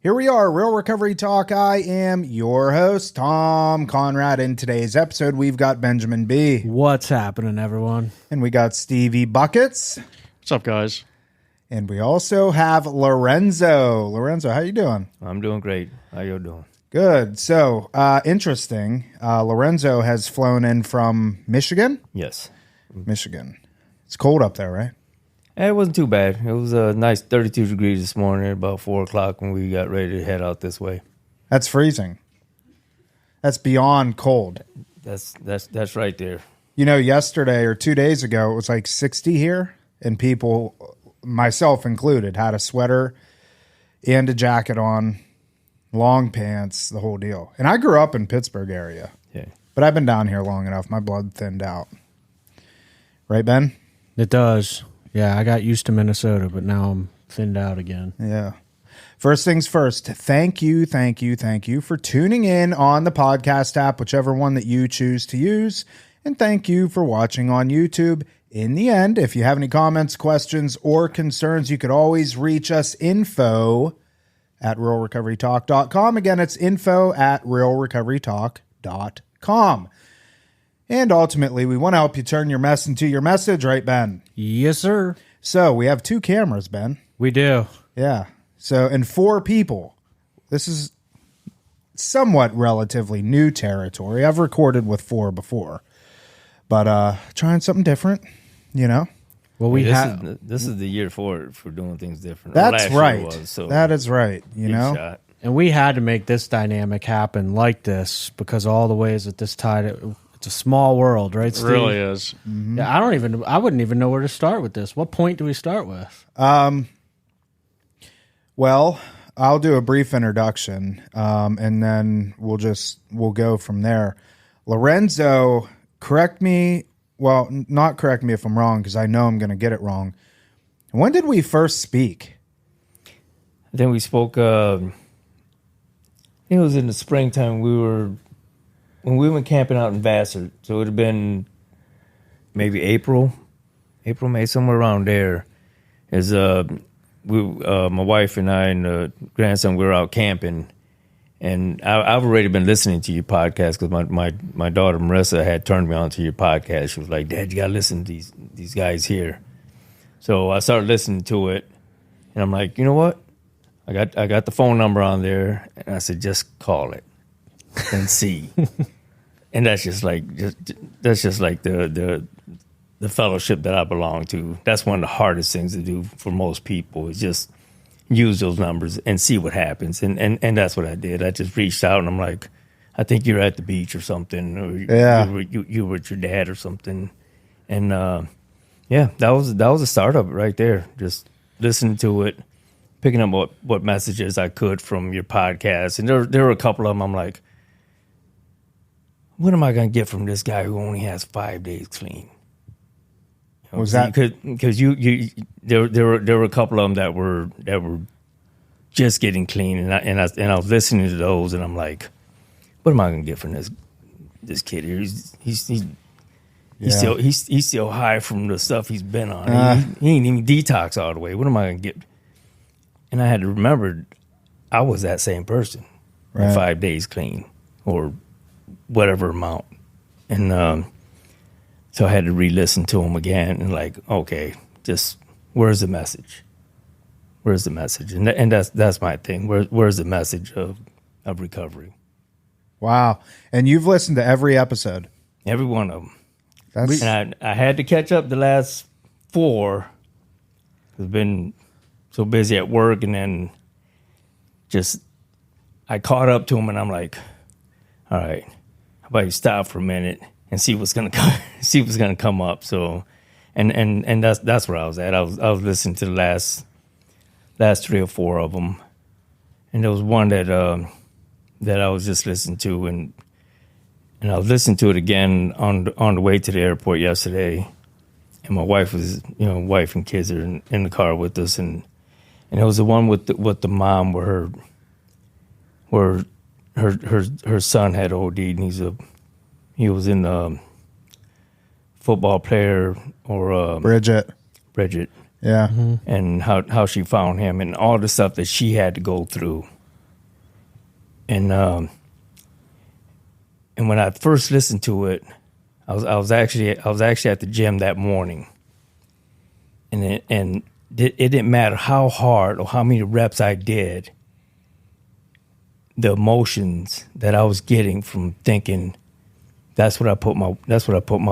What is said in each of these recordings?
Here we are, Real Recovery Talk. I am your host, Tom Conrad. In today's episode, we've got Benjamin B. What's happening, everyone? And we got Stevie Buckets. What's up, guys? And we also have Lorenzo. Lorenzo, how you doing? I'm doing great. How you doing? Good. So, interesting. Lorenzo has flown in from Michigan? Yes. Michigan. It's cold up there, right? It wasn't too bad. It was a nice 32 degrees this morning at about 4 o'clock when we got ready to head out this way. That's freezing. That's beyond cold. That's right there. You know, yesterday or 2 days ago, it was like 60 here, and people, myself included, had a sweater and a jacket on, long pants, the whole deal. And I grew up in Pittsburgh area, but I've been down here long enough. My blood thinned out. Right, Ben? It does. Yeah, I got used to Minnesota, but now I'm thinned out again. Yeah. First things first, thank you for tuning in on the podcast app, whichever one that you choose to use. And thank you for watching on YouTube. In the end, if you have any comments, questions, or concerns, you could always reach us info@realrecoverytalk.com. Again, it's info@realrecoverytalk.com. And ultimately, we want to help you turn your mess into your message, right, Ben? Yes, sir. So we have 2 cameras, Ben. We do. Yeah. So, and 4 people. This is somewhat relatively new territory. I've recorded with 4 before, but trying something different, you know? Well, this is the year for doing things different. That's right. That is right. You know? Shot. And we had to make this dynamic happen like this because all the ways that this tied it. It's a small world, right, Steve? It really is. Mm-hmm. Yeah, I wouldn't even know where to start with this. What point do we start with? Well, I'll do a brief introduction, and then we'll go from there. Lorenzo, correct me. Well, not correct me if I'm wrong, because I know I'm going to get it wrong. When did we first speak? Then we spoke. It was in the springtime. When we went camping out in Vassar, so it would have been maybe April, May, somewhere around there. My wife and I and the grandson, we were out camping, and I've already been listening to your podcast because my daughter Marissa had turned me on to your podcast. She was like, "Dad, you gotta listen to these guys here." So I started listening to it, and I'm like, you know what? I got the phone number on there, and I said, just call it and see. And that's just like the fellowship that I belong to. That's one of the hardest things to do for most people is just use those numbers and see what happens. And that's what I did. I just reached out and I'm like, I think you're at the beach or something, or you were with your dad or something. And that was a startup right there. Just listening to it, picking up what messages I could from your podcast. And there were a couple of them I'm like, what am I going to get from this guy who only has 5 days clean? You know, was that because there were a couple of them that were just getting clean, and I was listening to those, and I'm like, what am I going to get from this kid here? He's still high from the stuff he's been on. He ain't even detox all the way. What am I going to get? And I had to remember, I was that same person, right. 5 days clean, or whatever amount. And so I had to re-listen to him again and like, okay, just where's the message? Where's the message? And that's my thing. Where's the message of recovery? Wow. And you've listened to every episode? Every one of them. And I had to catch up the last 4. I've been so busy at work, and then just I caught up to him, and I'm like, all right, how about you stop for a minute and see what's gonna come up. So, and that's where I was at. I was listening to the last 3 or 4 of them, and there was one that I was just listening to, and I was listening to it again on the way to the airport yesterday, and my wife was, wife and kids are in the car with us, and it was the one with the mom where her son had OD'd, and he was in football player or Bridget. Yeah, mm-hmm. And how she found him and all the stuff that she had to go through And when I first listened to it, I was actually at the gym that morning, and it didn't matter how hard or how many reps I did. The emotions that I was getting from thinking, that's what I put my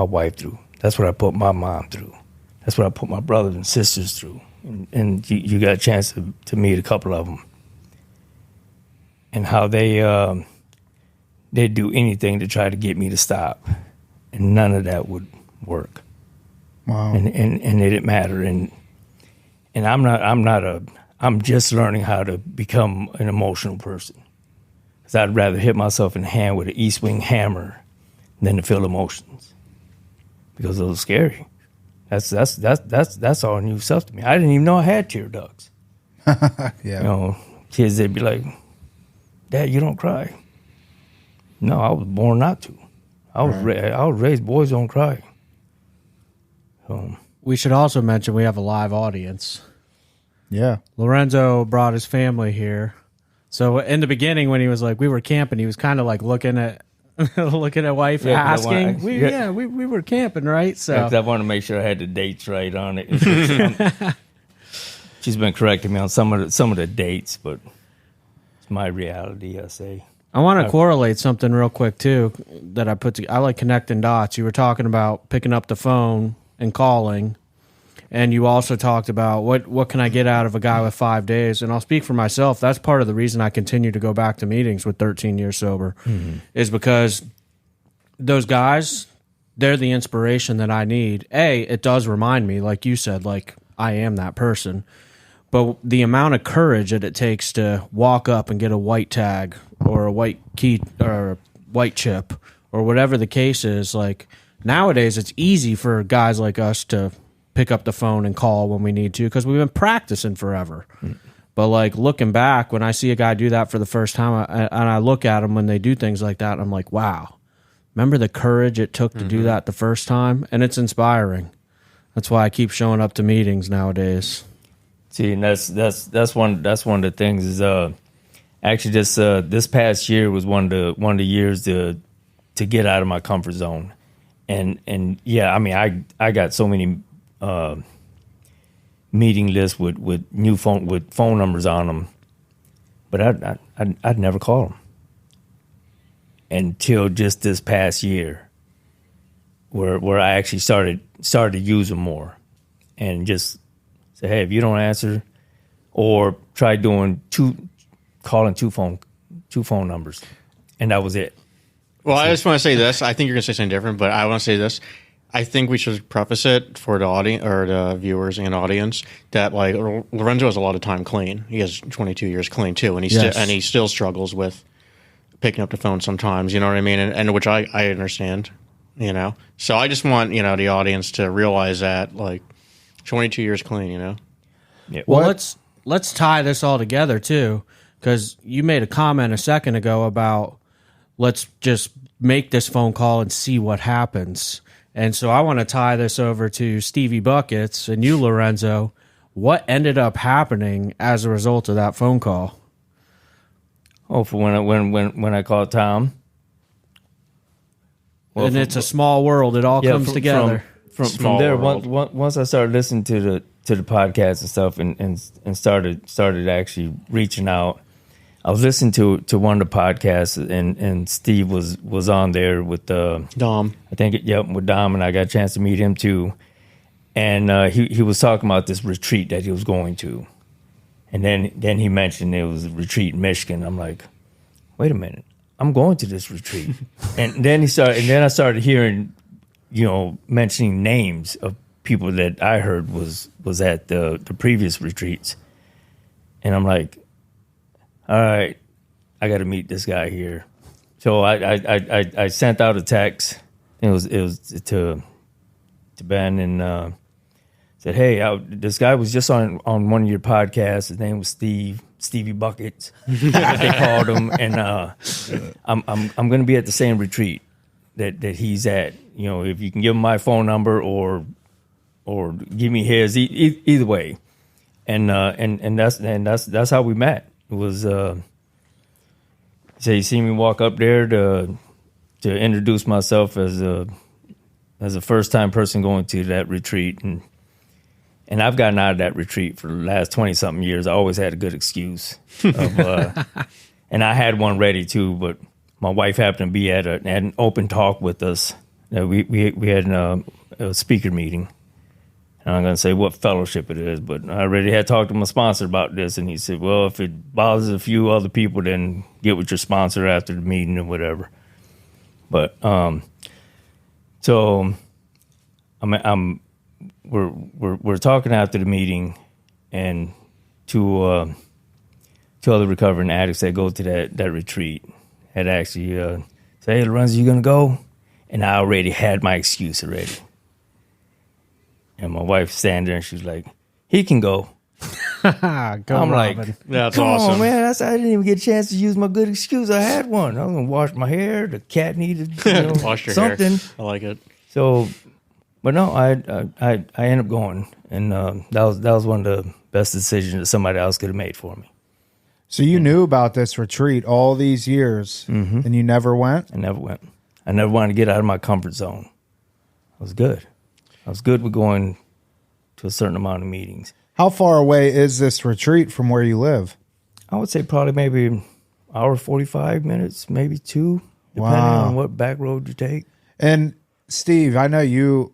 wife through. That's what I put my mom through. That's what I put my brothers and sisters through. And you got a chance to meet a couple of them, and how they'd do anything to try to get me to stop, and none of that would work. Wow. And it didn't matter. And I'm just learning how to become an emotional person. Because I'd rather hit myself in the hand with an East Wing hammer than to feel emotions, because those are scary. That's all new stuff to me. I didn't even know I had tear ducts. Yeah. Kids, they'd be like, "Dad, you don't cry." No, I was born not to. I was raised boys don't cry. We should also mention we have a live audience. Yeah. Lorenzo brought his family here. So in the beginning, when he was like, we were camping, he was kind of like looking at wife, asking. We were camping, right? So I want to make sure I had the dates right on it. She's been correcting me on some of the dates, but it's my reality, I say. I want to correlate something real quick too that I put together. I like connecting dots. You were talking about picking up the phone and calling, and you also talked about what can I get out of a guy with 5 days. And I'll speak for myself. That's part of the reason I continue to go back to meetings with 13 years sober, is because those guys, they're the inspiration that I need. It does remind me, like you said, like I am that person. But the amount of courage that it takes to walk up and get a white tag or a white key or a white chip or whatever the case is, like nowadays it's easy for guys like us to pick up the phone and call when we need to because we've been practicing forever. But like looking back, when I see a guy do that for the first time, and I look at them when they do things like that, I'm like, wow, remember the courage it took to do that the first time? And it's inspiring. That's why I keep showing up to meetings nowadays. See, and that's one of the things is actually this past year was one of the years to get out of my comfort zone, and yeah, I mean I got so many meeting lists with phone numbers on them, but I'd never call them until just this past year, where I actually started to use them more, and just say, hey, if you don't answer, or try calling two phone numbers, and that was it. Well, I just want to say this. I think you're going to say something different, but I want to say this. I think we should preface it for the audience or the viewers and audience that like Lorenzo has a lot of time clean. He has 22 years clean too, and he still struggles with picking up the phone sometimes. You know what I mean? And which I understand. You know, so I just want the audience to realize that like 22 years clean. You know. Yeah. Well, let's tie this all together too, because you made a comment a second ago about let's just make this phone call and see what happens. And so I want to tie this over to Stevie Buckets and you, Lorenzo. What ended up happening as a result of that phone call? Oh, for when I called Tom. Well, and it's a small world. It all comes together. From there, once I started listening to the podcast and stuff, and started actually reaching out. I was listening to one of the podcasts, and Steve was on there with Dom. I think with Dom, and I got a chance to meet him too. And he was talking about this retreat that he was going to, and then he mentioned it was a retreat in Michigan. I'm like, wait a minute, I'm going to this retreat, and then I started hearing, mentioning names of people that I heard was at the previous retreats, and I'm like, all right, I got to meet this guy here. So I sent out a text. It was to Ben and said, hey, this guy was just on one of your podcasts. His name was Stevie Buckets. They called him, and I'm going to be at the same retreat that he's at. If you can give him my phone number or give me his, either way, and that's how we met. It was So you see me walk up there to introduce myself as a first time person going to that retreat, and I've gotten out of that retreat for the last 20 something years. I always had a good excuse, and I had one ready too. But my wife happened to be at an open talk with us. We had a speaker meeting. And I'm going to say what fellowship it is, but I already had talked to my sponsor about this, and he said, well, if it bothers a few other people, then get with your sponsor after the meeting or whatever. But so we're talking after the meeting, and two other recovering addicts that go to that retreat had actually said, hey, Lorenzo, you going to go? And I already had my excuse already. And my wife standing there, and she's like, he can go. I'm Robin. like, That's Come awesome. on, man. I didn't even get a chance to use my good excuse. I had one. I was going to wash my hair. The cat needed Wash your something. hair. I like it. So, but no, I ended up going. And that was one of the best decisions that somebody else could have made for me. So you knew about this retreat all these years, and you never went? I never went. I never wanted to get out of my comfort zone. I was good. I was good with going to a certain amount of meetings. How far away is this retreat from where you live? I would say probably maybe an hour, 45 minutes, maybe 2, depending Wow. on what back road you take. And Steve, I know you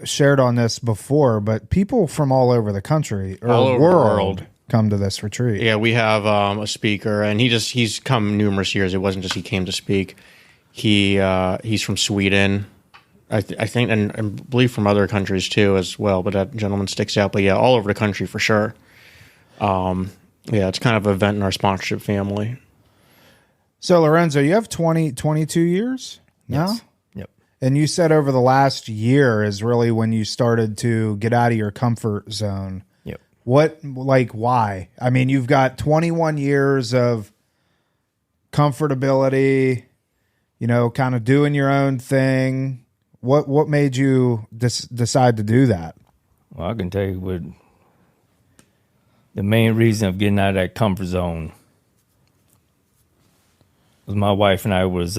shared on this before, but people from all over the country or All over the world world. come to this retreat. Yeah, we have a speaker, and he's come numerous years. It wasn't just he came to speak. He's from Sweden, I think, and I believe from other countries too as well. But that gentleman sticks out. But yeah, all over the country for sure. Yeah, it's kind of an event in our sponsorship family. So Lorenzo, you have 22 years now? Yes. Yep. And you said over the last year is really when you started to get out of your comfort zone. Yep. Why? I mean, you've got 21 years of comfortability, kind of doing your own thing. What made you decide to do that? Well, I can tell you what the main reason of getting out of that comfort zone was my wife and I was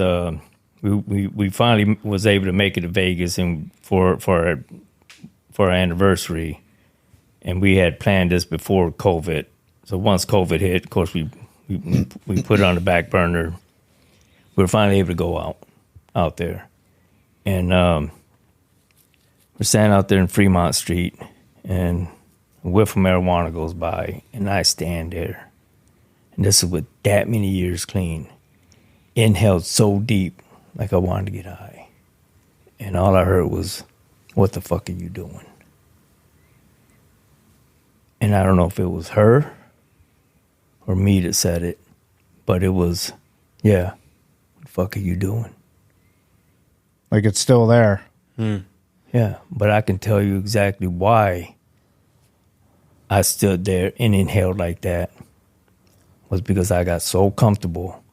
we finally was able to make it to Vegas and for our anniversary, and we had planned this before COVID. So once COVID hit, of course we put it on the back burner. We were finally able to go out there. And we're standing out there in Fremont Street, and a whiff of marijuana goes by, and I stand there. And this is with that many years clean. Inhaled so deep, like I wanted to get high. And all I heard was, what the fuck are you doing? And I don't know if it was her or me that said it, but it was, yeah, what the fuck are you doing? Like it's still there. Yeah, but I can tell you exactly why I stood there and inhaled like that was because I got so comfortable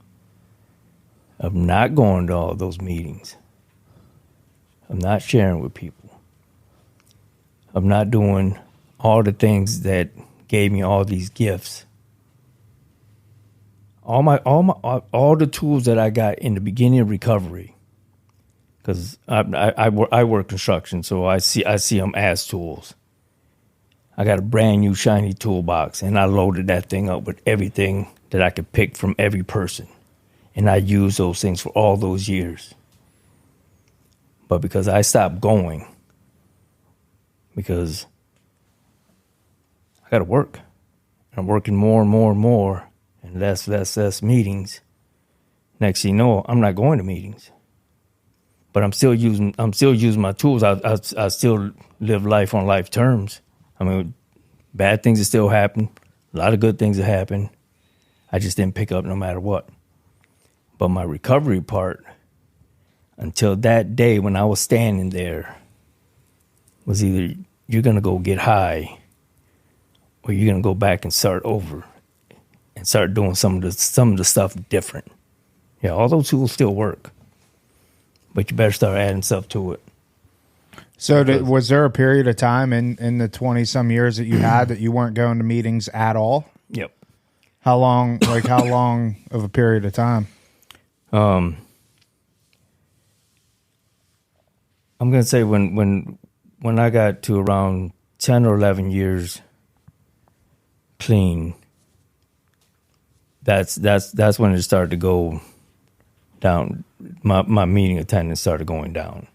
of not going to all those meetings, of not sharing with people, of not doing all the things that gave me all these gifts. All the tools that I got in the beginning of recovery. Because I work construction, so I see them as tools. I got a brand new shiny toolbox, and I loaded that thing up with everything that I could pick from every person. And I used those things for all those years. But because I stopped going, because I got to work. I'm working more and more and more, and less meetings. Next thing you know, I'm not going to meetings. But I'm still using my tools. I still live life on life terms. I mean, bad things have still happened. A lot of good things have happened. I just didn't pick up no matter what. But my recovery part, until that day when I was standing there, was either you're gonna go get high, or you're gonna go back and start over, and start doing some of the stuff different. Yeah, all those tools still work. But you better start adding stuff to it. So was there a period of time in the 20-some years that you had that you weren't going to meetings at all? Yep. How long of a period of time? I'm gonna say when I got to around 10 or 11 years clean, that's when it started to go down. My meeting attendance started going down.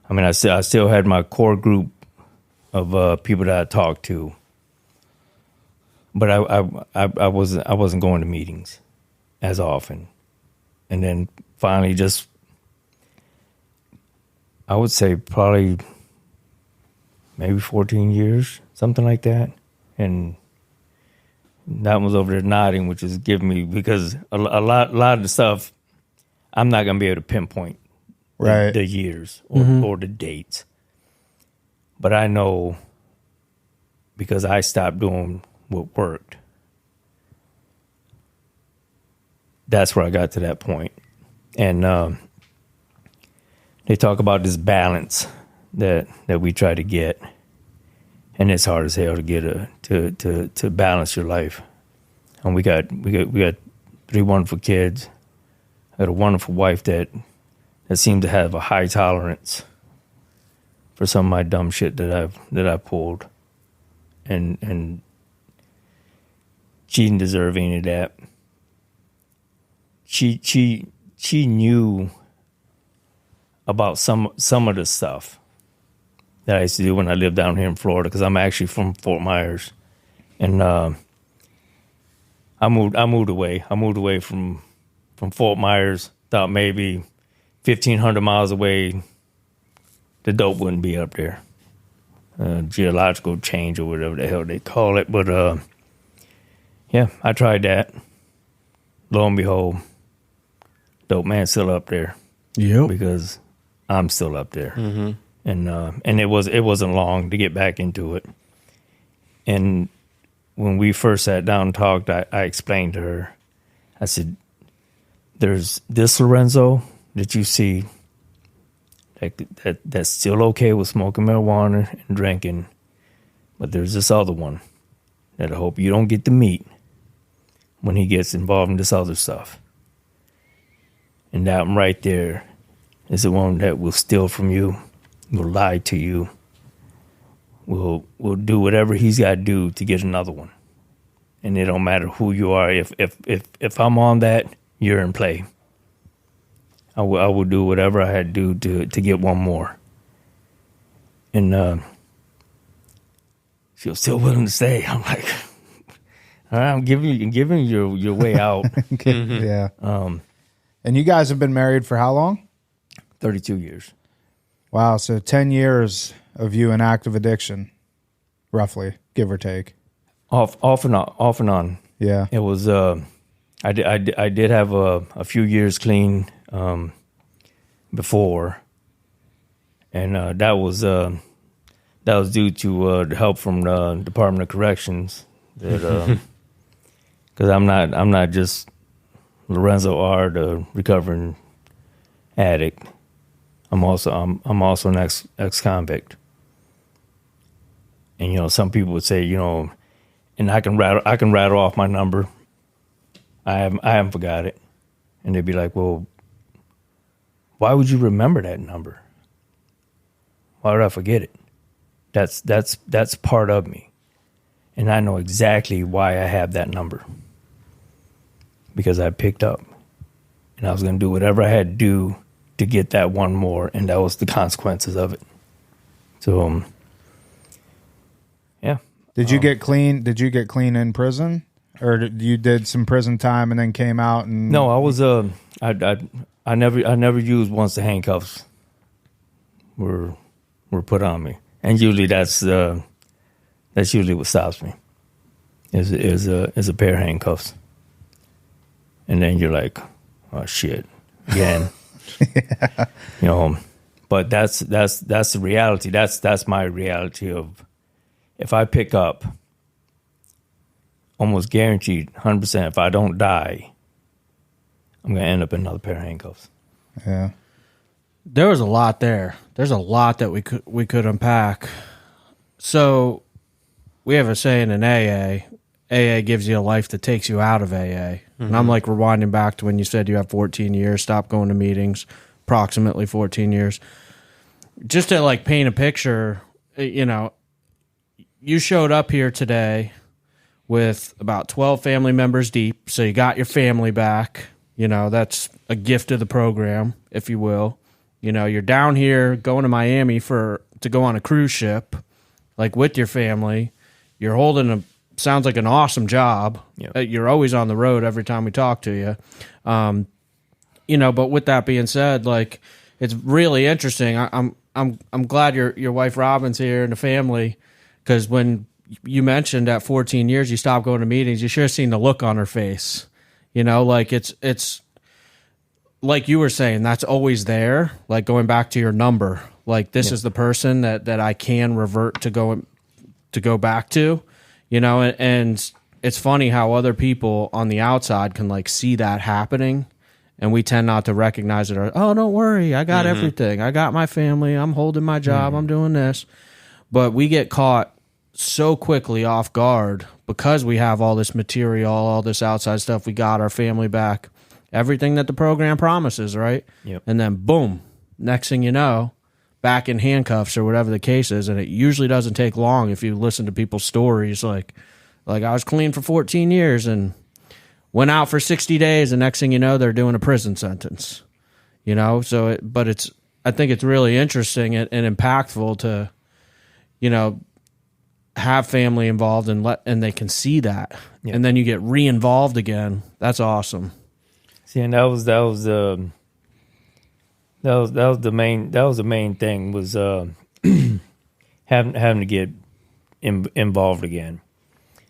I mean, I still had my core group of people that I talked to, but I wasn't going to meetings as often. And then finally, just I would say probably maybe 14 years, something like that. And that was over there nodding, which is giving me, because a lot of the stuff I'm not gonna be able to pinpoint the years or the dates, but I know because I stopped doing what worked. That's where I got to that point. And they talk about this balance that we try to get, and it's hard as hell to get to balance your life. And we got 3 wonderful kids. I got a wonderful wife that seemed to have a high tolerance for some of my dumb shit that I pulled, and she didn't deserve any of that. She knew about some of the stuff that I used to do when I lived down here in Florida, because I'm actually from Fort Myers, and I moved away. I moved away from Fort Myers. Thought maybe 1,500 miles away, the dope wouldn't be up there. Geological change or whatever the hell they call it. But yeah, I tried that. Lo and behold, dope man's still up there. Yep. Because I'm still up there. Mm-hmm. And it wasn't long to get back into it. And when we first sat down and talked, I explained to her, I said, there's this Lorenzo that you see that's still okay with smoking marijuana and drinking, but there's this other one that I hope you don't get to meet when he gets involved in this other stuff. And that one right there is the one that will steal from you, will lie to you, will do whatever he's got to do to get another one. And it don't matter who you are. If I'm on that, you're in play. I will do whatever I had to do to get one more. And she was still willing to stay. I'm like, all right, I'm giving you your way out. Yeah. And you guys have been married for how long? 32 years. Wow. So 10 years of you in active addiction, roughly, give or take. Off and on. Yeah. It was. I did have a few years clean before, and that was due to the help from the Department of Corrections. That because I'm not just Lorenzo R, the recovering addict. I'm also an ex-convict. And some people would say, and I can rattle off my number. I haven't forgot it. And they'd be like, well, why would you remember that number? Why would I forget it? That's part of me. And I know exactly why I have that number. Because I picked up. And I was going to do whatever I had to do to get that one more. And that was the consequences of it. So, yeah. Did you get clean? Did you get clean in prison? Or you did some prison time and then came out and... No, I was I never used once the handcuffs were put on me, and usually that's usually what stops me is a pair of handcuffs, and then you're like, oh shit, again. Yeah. But that's the reality. That's my reality of if I pick up. Almost guaranteed, 100%. If I don't die, I'm gonna end up in another pair of handcuffs. Yeah, there was a lot there. There's a lot that we could unpack. So we have a saying in AA, AA gives you a life that takes you out of AA. And I'm like rewinding back to when you said you have 14 years, stop going to meetings, approximately 14 years. Just to like paint a picture, you know, you showed up here today with about 12 family members deep. So you got your family back. You know, that's a gift of the program, if you will. You know, you're down here going to Miami to go on a cruise ship, like with your family. You're holding sounds like an awesome job. Yep. You're always on the road every time we talk to you. You know, but with that being said, like, it's really interesting. I'm glad your wife Robin's here and the family, because when you mentioned at 14 years you stopped going to meetings, you should have seen the look on her face. You know, like it's like you were saying, that's always there. Like going back to your number, like this is the person that I can revert to go back to. You know, and it's funny how other people on the outside can like see that happening, and we tend not to recognize it. Or, oh, don't worry, I got everything. I got my family. I'm holding my job. I'm doing this. But we get caught so quickly off guard because we have all this material, all this outside stuff. We got our family back, everything that the program promises, right? Yep. And then boom, next thing you know, back in handcuffs or whatever the case is. And it usually doesn't take long if you listen to people's stories. Like I was clean for 14 years and went out for 60 days. And next thing you know, they're doing a prison sentence, you know? So, I think it's really interesting and impactful to, you know, have family involved and they can see that. Yeah. And then you get re-involved again. That's awesome. See, and that was the main thing was having to get involved again,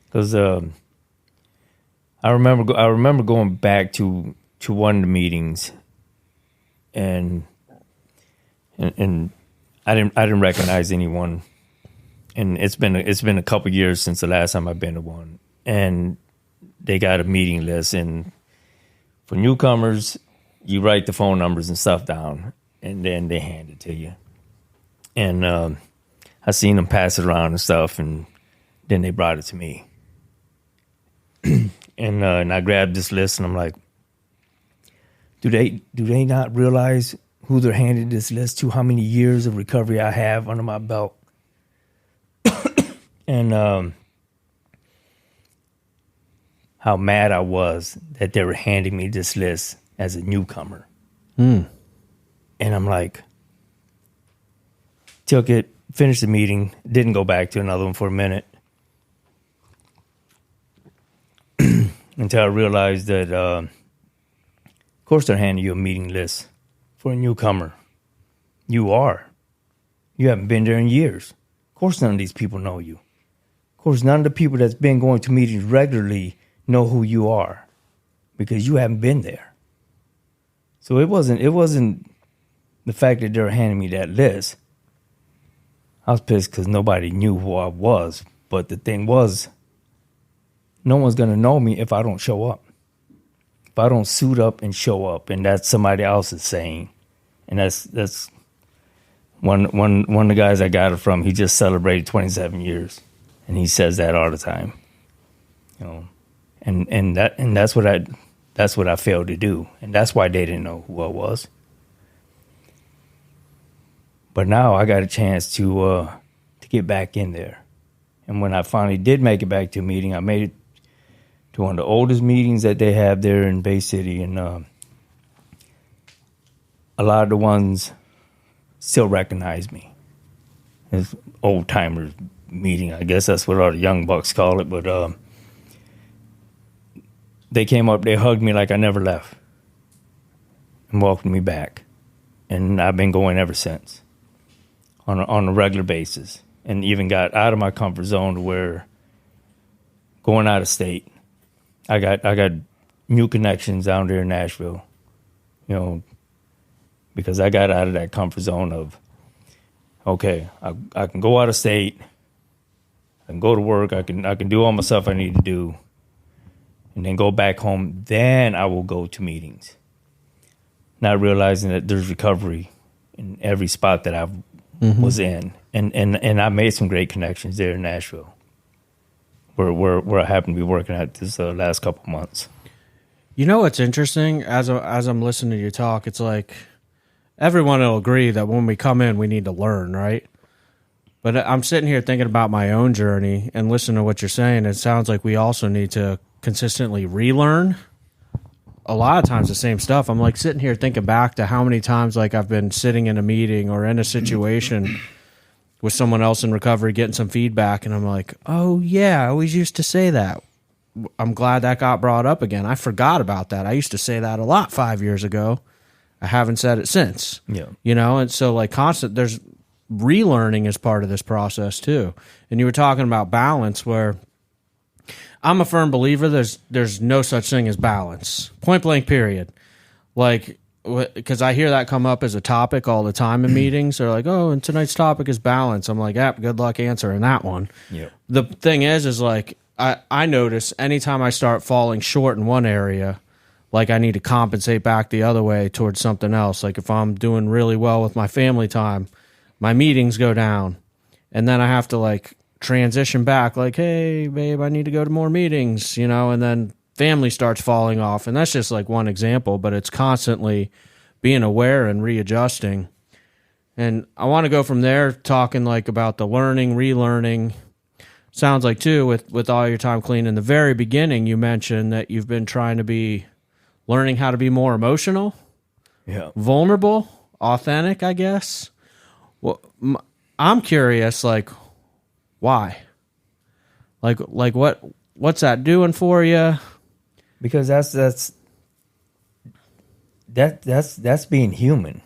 because I remember going back to one of the meetings, and I didn't recognize anyone, and it's been a couple years since the last time I've been to one, and they got a meeting list, and for newcomers, you write the phone numbers and stuff down, and then they hand it to you. And I seen them pass it around and stuff, and then they brought it to me. and I grabbed this list, and I'm like, do they not realize who they're handing this list to? How many years of recovery I have under my belt? And how mad I was that they were handing me this list as a newcomer. And I'm like, took it, finished the meeting, didn't go back to another one for a minute. Until I realized that, of course they're handing you a meeting list for a newcomer. You haven't been there in years. Of course none of these people know you. Of course none of the people that's been going to meetings regularly know who you are, because you haven't been there. So it wasn't the fact that they were handing me that list. I was pissed because nobody knew who I was. But the thing was, no one's gonna know me if I don't show up. If I don't suit up and show up, and that's somebody else's saying. And that's one of the guys I got it from. He just celebrated 27 years, and he says that all the time. You know. And that's what I failed to do, and that's why they didn't know who I was. But now I got a chance to get back in there, and when I finally did make it back to a meeting, I made it to one of the oldest meetings that they have there in Bay City, and a lot of the ones still recognize me. It's old timers meeting, I guess that's what all the young bucks call it, but. They came up, they hugged me like I never left and welcomed me back. And I've been going ever since on a regular basis, and even got out of my comfort zone to where going out of state, I got new connections down there in Nashville, you know, because I got out of that comfort zone of, okay, I can go out of state, I can go to work, I can do all my stuff I need to do, and then go back home, then I will go to meetings. Not realizing that there's recovery in every spot that I was in. And I made some great connections there in Nashville where I happen to be working at this last couple months. You know what's interesting? As I'm listening to you talk, it's like everyone will agree that when we come in, we need to learn, right? But I'm sitting here thinking about my own journey and listening to what you're saying. It sounds like we also need to consistently relearn a lot of times the same stuff. I'm like sitting here thinking back to how many times like I've been sitting in a meeting or in a situation with someone else in recovery getting some feedback, and I'm like, oh yeah, I always used to say that. I'm glad that got brought up again. I forgot about that. I used to say that a lot 5 years ago. I haven't said it since. Yeah. And so like there's relearning is part of this process too. And you were talking about balance, where I'm a firm believer there's no such thing as balance. Point blank period. Like, because I hear that come up as a topic all the time in meetings. They're like, oh, and tonight's topic is balance. I'm like, good luck answering that one. Yeah. The thing is like, I notice anytime I start falling short in one area, like I need to compensate back the other way towards something else. Like if I'm doing really well with my family time, my meetings go down. And then I have to like transition back, like, hey, babe, I need to go to more meetings, and then family starts falling off. And that's just like one example, but it's constantly being aware and readjusting. And I want to go from there talking like about the learning, relearning. Sounds like too, with all your time clean in the very beginning, you mentioned that you've been trying to be learning how to be more emotional, vulnerable, authentic, I guess. Well, I'm curious, like, why? Like what's that doing for you? Because that's being human.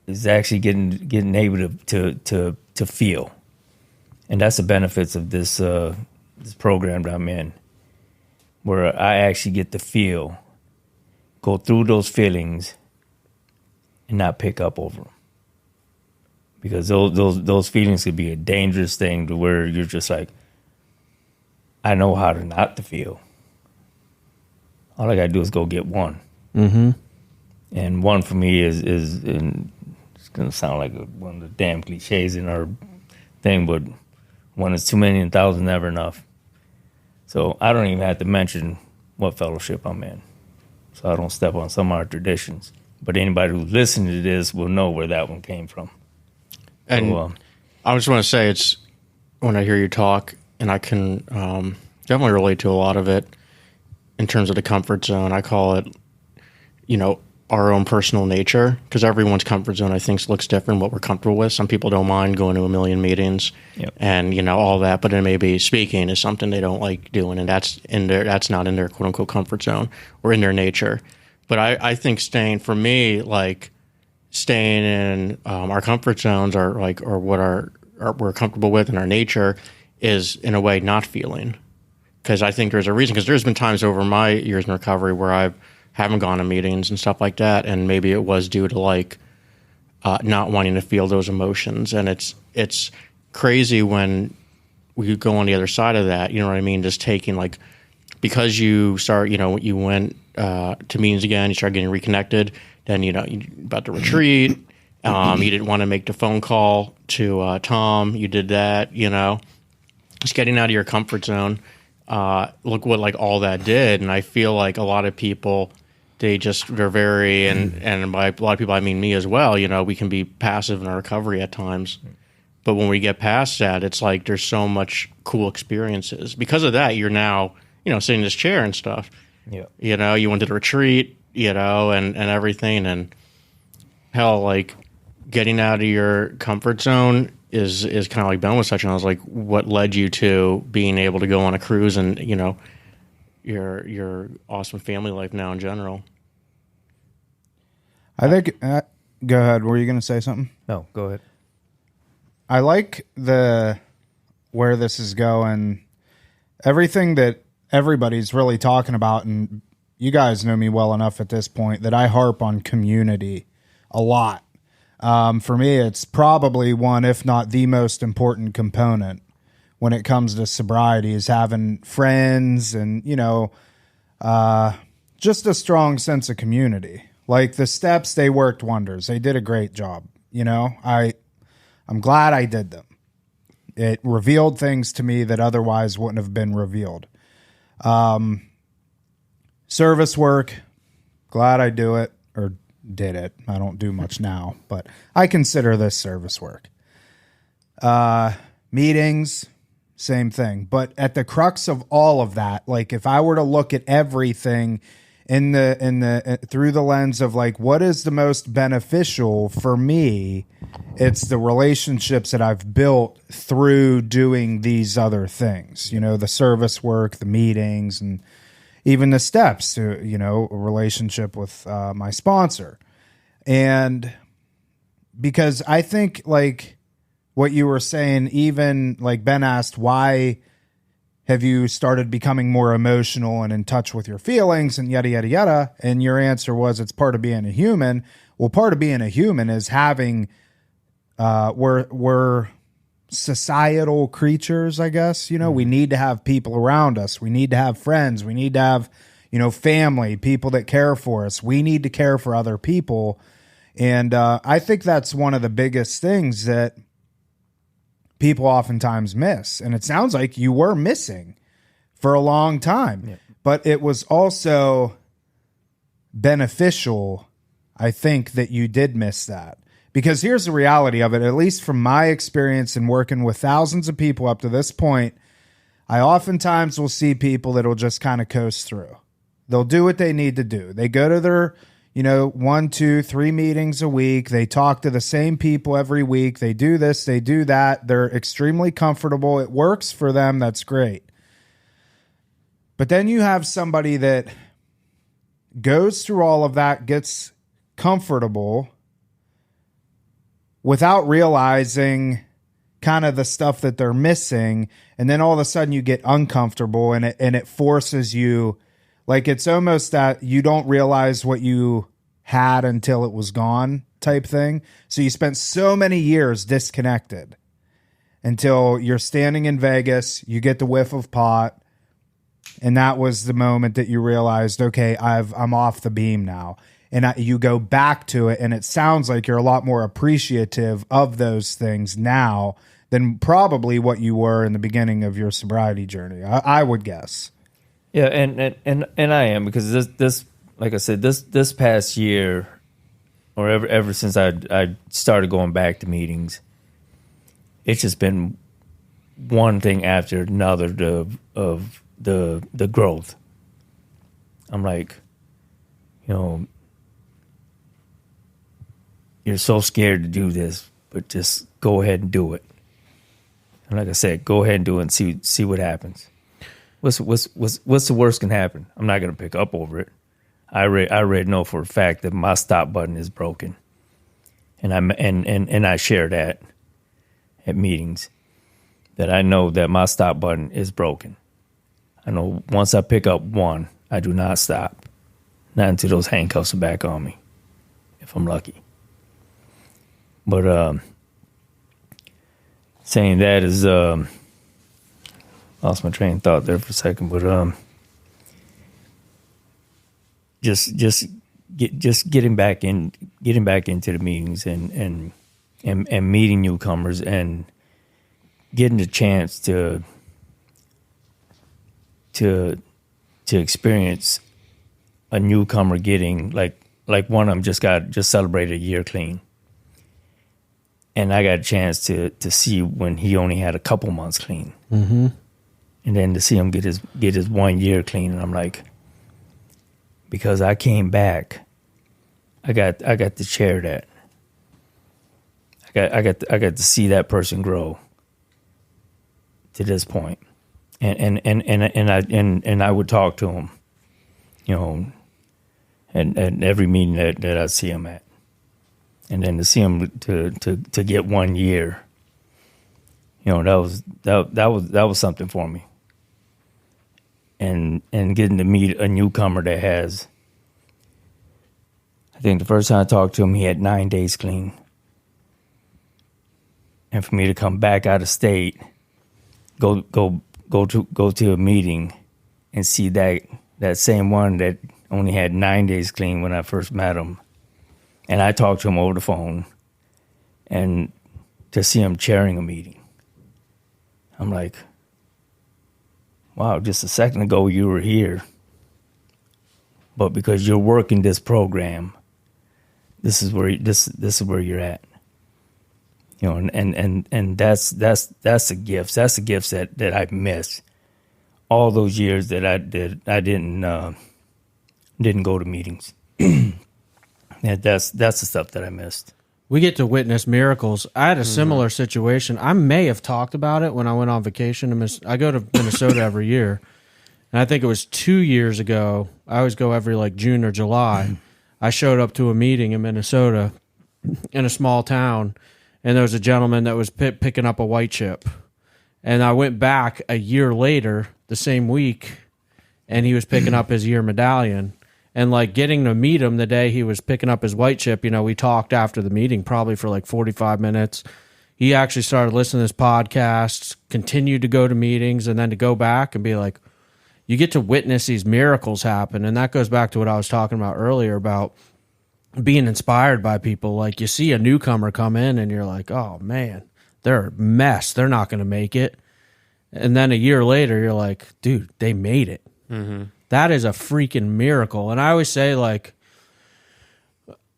Is actually getting able to feel, and that's the benefits of this program that I'm in, where I actually get to feel, go through those feelings, and not pick up over them. Because those feelings could be a dangerous thing to where you're just like, I know how to not to feel. All I gotta do is go get one. Mm-hmm. And one for me is and it's gonna sound like one of the damn cliches in our thing, but one is too many and 1,000 never enough. So I don't even have to mention what fellowship I'm in, so I don't step on some of our traditions. But anybody who's listening to this will know where that one came from. And So, I just want to say, it's when I hear you talk, and I can definitely relate to a lot of it in terms of the comfort zone. I call it, our own personal nature, because everyone's comfort zone, I think, looks different, what we're comfortable with. Some people don't mind going to a million meetings and, all that, but then maybe speaking is something they don't like doing, and that's not in their quote unquote comfort zone or in their nature. But I think staying in our comfort zones or what we're comfortable with in our nature is in a way not feeling. Because I think there's a reason, because there's been times over my years in recovery where I haven't gone to meetings and stuff like that, and maybe it was due to not wanting to feel those emotions. And it's crazy when we go on the other side of that, you know what I mean? Just taking because you start, you went to meetings again, you start getting reconnected, then, you're about to retreat, you didn't want to make the phone call to Tom, you did that, just getting out of your comfort zone. Look what all that did. And I feel like a lot of people, they're very, and by a lot of people I mean me as well, we can be passive in our recovery at times. But when we get past that, it's like there's so much cool experiences. Because of that, you're now, sitting in this chair and stuff. Yeah. You went to the retreat, and everything. And hell, getting out of your comfort zone is kind of like Ben was touching on. I was like, what led you to being able to go on a cruise and, your awesome family life now in general? I think, go ahead. Were you going to say something? no, go ahead. I like where this is going. Everything that everybody's really talking about, and you guys know me well enough at this point that I harp on community a lot. For me, it's probably one, if not the most important component when it comes to sobriety, is having friends and, just a strong sense of community. Like the steps, they worked wonders. They did a great job. I'm glad I did them. It revealed things to me that otherwise wouldn't have been revealed. Service work, glad I do it, or did it. I don't do much now, but I consider this service work. Meetings, same thing. But at the crux of all of that, like if I were to look at everything through the lens of like what is the most beneficial for me, it's the relationships that I've built through doing these other things, the service work, the meetings, and even the steps to, a relationship with my sponsor. And because I think like what you were saying, even like Ben asked, why have you started becoming more emotional and in touch with your feelings and yada, yada, yada? And your answer was it's part of being a human. Well, part of being a human is having, we're societal creatures, I guess. We need to have people around us. We need to have friends. We need to have, family, people that care for us. We need to care for other people. And I think that's one of the biggest things that people oftentimes miss. And it sounds like you were missing for a long time. Yeah. But it was also beneficial, I think, that you did miss that. Because here's the reality of it, at least from my experience in working with thousands of people up to this point, I oftentimes will see people that'll just kind of coast through. They'll do what they need to do. They go to their 1, 2, 3 meetings a week. They talk to the same people every week. They do this, they do that. They're extremely comfortable. It works for them. That's great. But then you have somebody that goes through all of that, gets comfortable without realizing kind of the stuff that they're missing. And then all of a sudden you get uncomfortable and it forces you. Like it's almost that you don't realize what you had until it was gone type thing. So you spent so many years disconnected until you're standing in Vegas, you get the whiff of pot, and that was the moment that you realized, okay, I'm off the beam now. And you go back to it, and it sounds like you're a lot more appreciative of those things now than probably what you were in the beginning of your sobriety journey, I would guess. Yeah, and I am, because this like I said, this past year, or ever since I started going back to meetings, it's just been one thing after another of the growth. I'm like, you're so scared to do this, but just go ahead and do it. And like I said, go ahead and do it and see what happens. What's the worst can happen? I'm not going to pick up over it. I already know for a fact that my stop button is broken, and I share that at meetings, that I know that my stop button is broken. I know once I pick up one, I do not stop, not until those handcuffs are back on me, if I'm lucky. But saying that is lost my train of thought there for a second, but just getting back into the meetings and meeting newcomers and getting the chance to experience a newcomer getting like one of them just celebrated a year clean, and I got a chance to see when he only had a couple months clean. Mm-hmm. And then to see him get his 1 year clean, and I'm like, because I came back, I got to share that. I got to see that person grow to this point, and I would talk to him, and every meeting that I see him at, and then to see him to get 1 year, that was something for me. And getting to meet a newcomer that has, I think the first time I talked to him, he had 9 days clean. And for me to come back out of state, go to a meeting and see that same one that only had 9 days clean when I first met him, and I talked to him over the phone, and to see him chairing a meeting, I'm like, wow, just a second ago you were here. But because you're working this program, this is where you're at. You know, and that's the gifts. That's the gifts that I've missed all those years that I didn't go to meetings. That's the stuff that I missed. We get to witness miracles. I had a similar situation. I may have talked about it when I went on vacation. I go to Minnesota every year, and I think it was 2 years ago. I always go every like June or July. I showed up to a meeting in Minnesota in a small town, and there was a gentleman that was picking up a white chip. And I went back a year later, the same week, and he was picking up his year medallion. And like getting to meet him the day he was picking up his white chip, you know, we talked after the meeting probably for like 45 minutes. He actually started listening to this podcast, continued to go to meetings, and then to go back and be like, you get to witness these miracles happen. And that goes back to what I was talking about earlier about being inspired by people. Like you see a newcomer come in and you're like, oh man, they're a mess. They're not going to make it. And then a year later, you're like, dude, they made it. Mm-hmm. That is a freaking miracle. And I always say, like,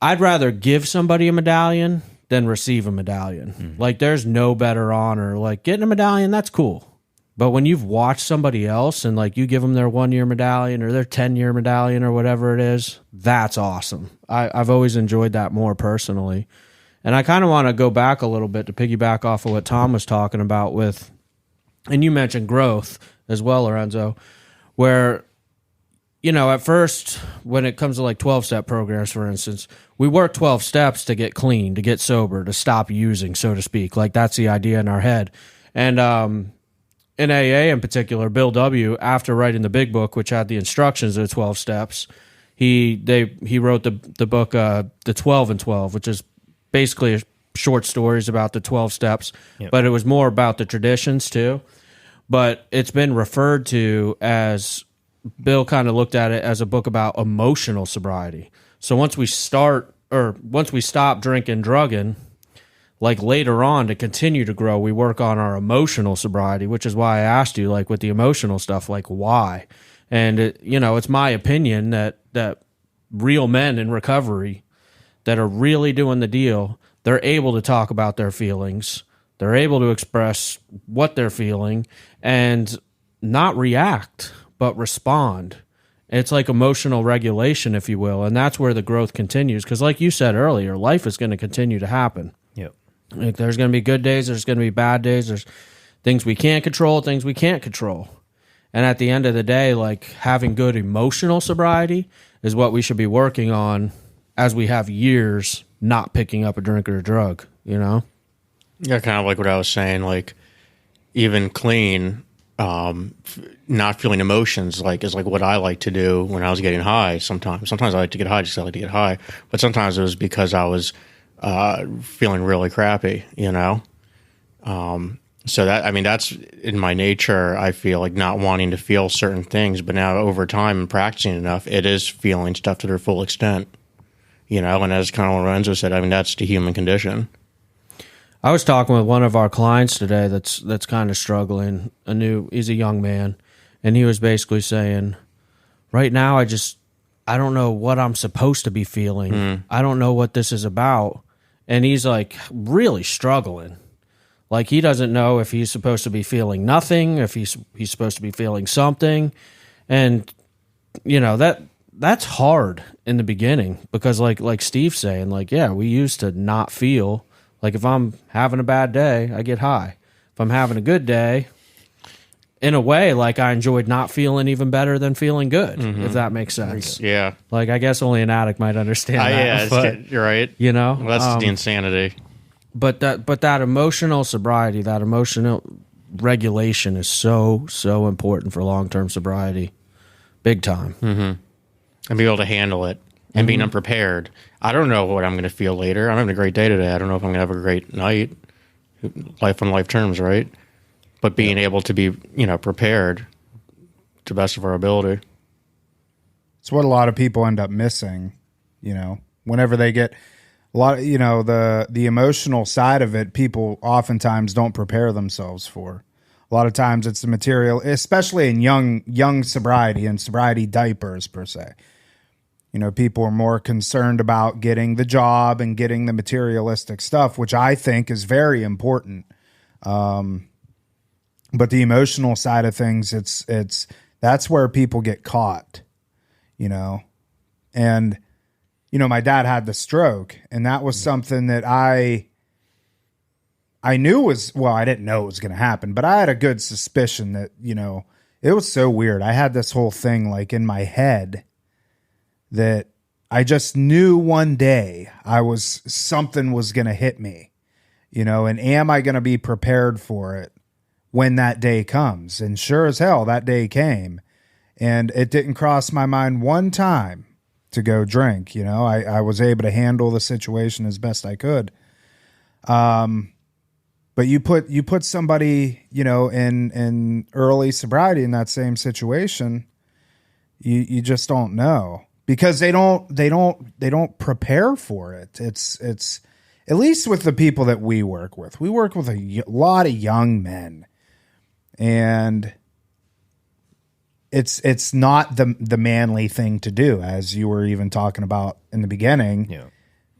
I'd rather give somebody a medallion than receive a medallion. Mm-hmm. Like, there's no better honor. Like, getting a medallion, that's cool. But when you've watched somebody else and, like, you give them their 1-year medallion or their 10-year medallion or whatever it is, that's awesome. I've always enjoyed that more personally. And I kind of want to go back a little bit to piggyback off of what Tom was talking about with, and you mentioned growth as well, Lorenzo, where, you know, at first, when it comes to like 12-step programs, for instance, we work 12 steps to get clean, to get sober, to stop using, so to speak. Like that's the idea in our head. And in AA in particular, Bill W., after writing the big book, which had the instructions of the 12 steps, he wrote the book, The 12 and 12, which is basically short stories about the 12 steps, yep. But it was more about the traditions too. But it's been referred to as, Bill kind of looked at it as a book about emotional sobriety. So once we stop drinking, drugging, like later on to continue to grow, we work on our emotional sobriety, which is why I asked you, like with the emotional stuff, like why? And it's my opinion that real men in recovery that are really doing the deal, they're able to talk about their feelings. They're able to express what they're feeling and not react, but respond. It's like emotional regulation, if you will, and that's where the growth continues. Because like you said earlier, life is going to continue to happen. Yep. Like there's going to be good days, there's going to be bad days, there's things we can't control, things we can't control. And at the end of the day, like having good emotional sobriety is what we should be working on as we have years not picking up a drink or a drug, you know? Yeah, kind of like what I was saying, like even clean, not feeling emotions is like what I like to do when I was getting high. Sometimes I like to get high just I like to get high, but sometimes it was because I was feeling really crappy, you know. So that's in my nature. I feel like not wanting to feel certain things, but now over time and practicing enough, it is feeling stuff to their full extent, you know. And as kind of Lorenzo said, that's the human condition. I was talking with one of our clients today that's kind of struggling. He's a young man, and he was basically saying, right now I don't know what I'm supposed to be feeling. I don't know what this is about. And he's like really struggling. Like he doesn't know if he's supposed to be feeling nothing, if he's supposed to be feeling something. And you know, that's hard in the beginning because like Steve's saying, like, yeah, we used to not feel. Like if I'm having a bad day, I get high. If I'm having a good day, in a way, like I enjoyed not feeling even better than feeling good, if that makes sense. Yeah. Like I guess only an addict might understand that. Yeah, but, you're right. You know? Well, that's the insanity. But that emotional sobriety, that emotional regulation is so, so important for long-term sobriety. Big time. Mm-hmm. And be able to handle it. And being unprepared. I don't know what I'm going to feel later. I'm having a great day today. I don't know if I'm going to have a great night. Life on life terms, right? But being able to be, prepared to the best of our ability. It's what a lot of people end up missing, whenever they get a lot of, the emotional side of it, people oftentimes don't prepare themselves for. A A lot of times it's the material, especially in young sobriety and sobriety diapers per se. You know, people are more concerned about getting the job and getting the materialistic stuff, which I think is very important. But the emotional side of things, that's where people get caught, you know. And, you know, my dad had the stroke, and that was something that I knew was, well, I didn't know it was going to happen, but I had a good suspicion that, you know, it was so weird. I had this whole thing like in my head that I just knew one day something was going to hit me, you know, and am I going to be prepared for it when that day comes? And sure as hell, that day came, and it didn't cross my mind one time to go drink. You know, I was able to handle the situation as best I could. But you put somebody, you know, in early sobriety in that same situation, you just don't know, because they don't prepare for it. It's at least with the people that we work with. We work with a lot of young men, and it's not the manly thing to do, as you were even talking about in the beginning. Yeah.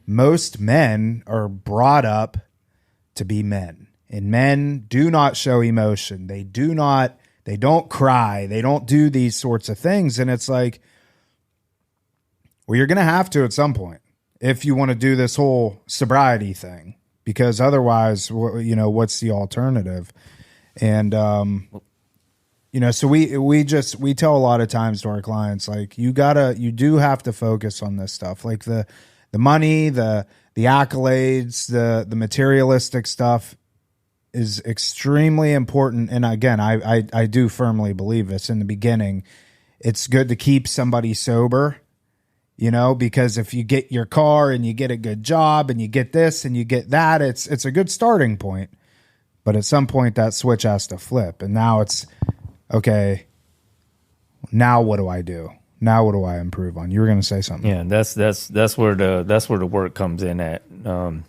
Most men are brought up to be men, and men do not show emotion. They don't cry. They don't do these sorts of things. And it's like, well, you're going to have to at some point if you want to do this whole sobriety thing, because otherwise, you know, what's the alternative? And, you know, so we tell a lot of times to our clients, like, you do have to focus on this stuff, like the money, the accolades, the materialistic stuff is extremely important. And again, I do firmly believe this. In the beginning, it's good to keep somebody sober, you know, because if you get your car and you get a good job and you get this and you get that, it's a good starting point. But at some point that switch has to flip. And now it's, okay, now what do I do? Now what do I improve on? You were going to say something. Yeah, that's where the work comes in at. To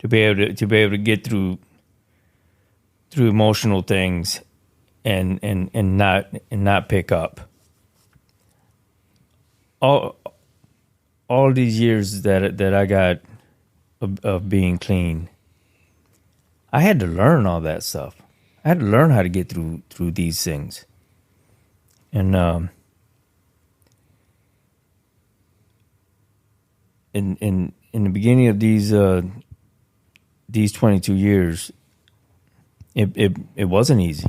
be able to get through emotional things and not pick up. All these years that I got of being clean, I had to learn all that stuff. I had to learn how to get through these things. And in the beginning of these 22 years, it wasn't easy.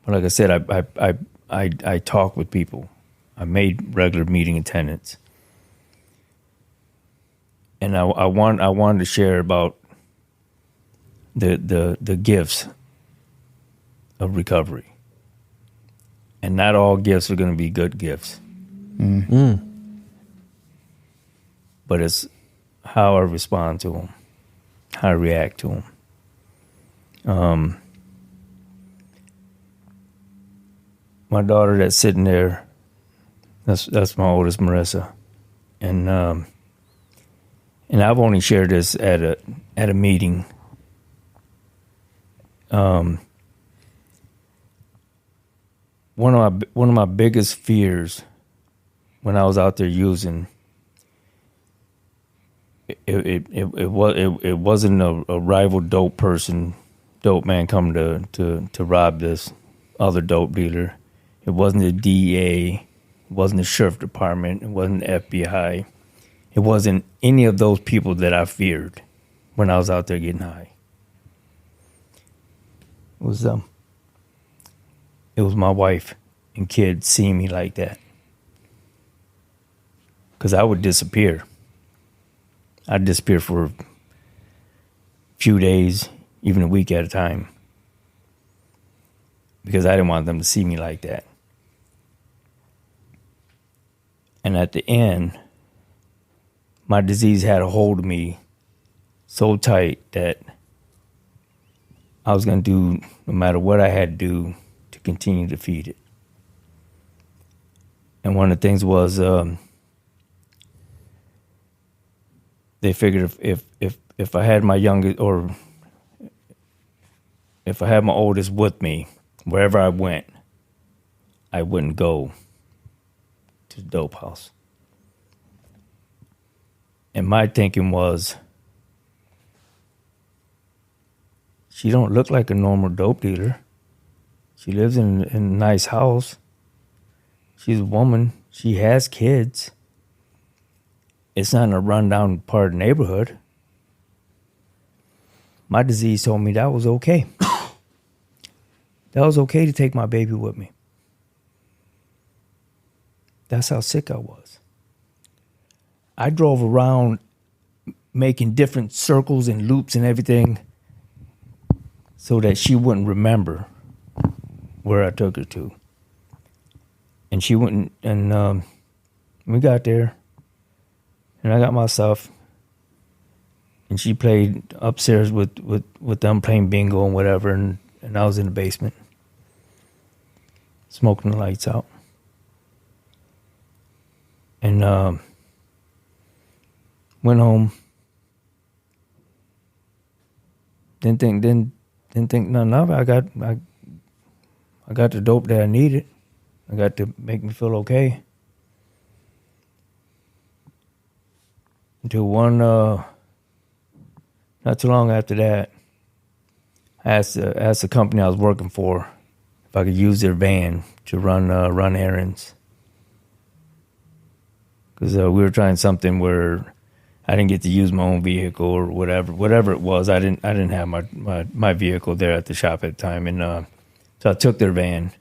But like I said, I talk with people. I made regular meeting attendance, and I wanted to share about the gifts of recovery. And not all gifts are going to be good gifts. Mm. But it's how I respond to them, how I react to them. My daughter that's sitting there, that's my oldest, Marissa, and I've only shared this at a meeting. One of my biggest fears when I was out there using, it wasn't a rival dope man coming to rob this other dope dealer. It wasn't the DEA. It wasn't the sheriff department. It wasn't the FBI. It wasn't any of those people that I feared when I was out there getting high. It was my wife and kids seeing me like that. Because I would disappear. I'd disappear for a few days, even a week at a time. Because I didn't want them to see me like that. And at the end, my disease had a hold of me so tight that I was going to do no matter what I had to do to continue to feed it. And one of the things was they figured if I had my youngest, or if I had my oldest with me, wherever I went, I wouldn't go to the dope house. And my thinking was, she don't look like a normal dope dealer. She lives in a nice house. She's a woman. She has kids. It's not in a rundown part of the neighborhood. My disease told me that was okay. That was okay to take my baby with me. That's how sick I was. I drove around making different circles and loops and everything so that she wouldn't remember where I took her to. And she wouldn't, and we got there, and I got my stuff, and she played upstairs with them playing bingo and whatever, and I was in the basement, smoking the lights out. And went home. Didn't think nothing of it. I got the dope that I needed. I got to make me feel okay. Until not too long after that, I asked the company I was working for if I could use their van to run errands. Because we were trying something where I didn't get to use my own vehicle or whatever it was. I didn't have my vehicle there at the shop at the time, and so I took their van,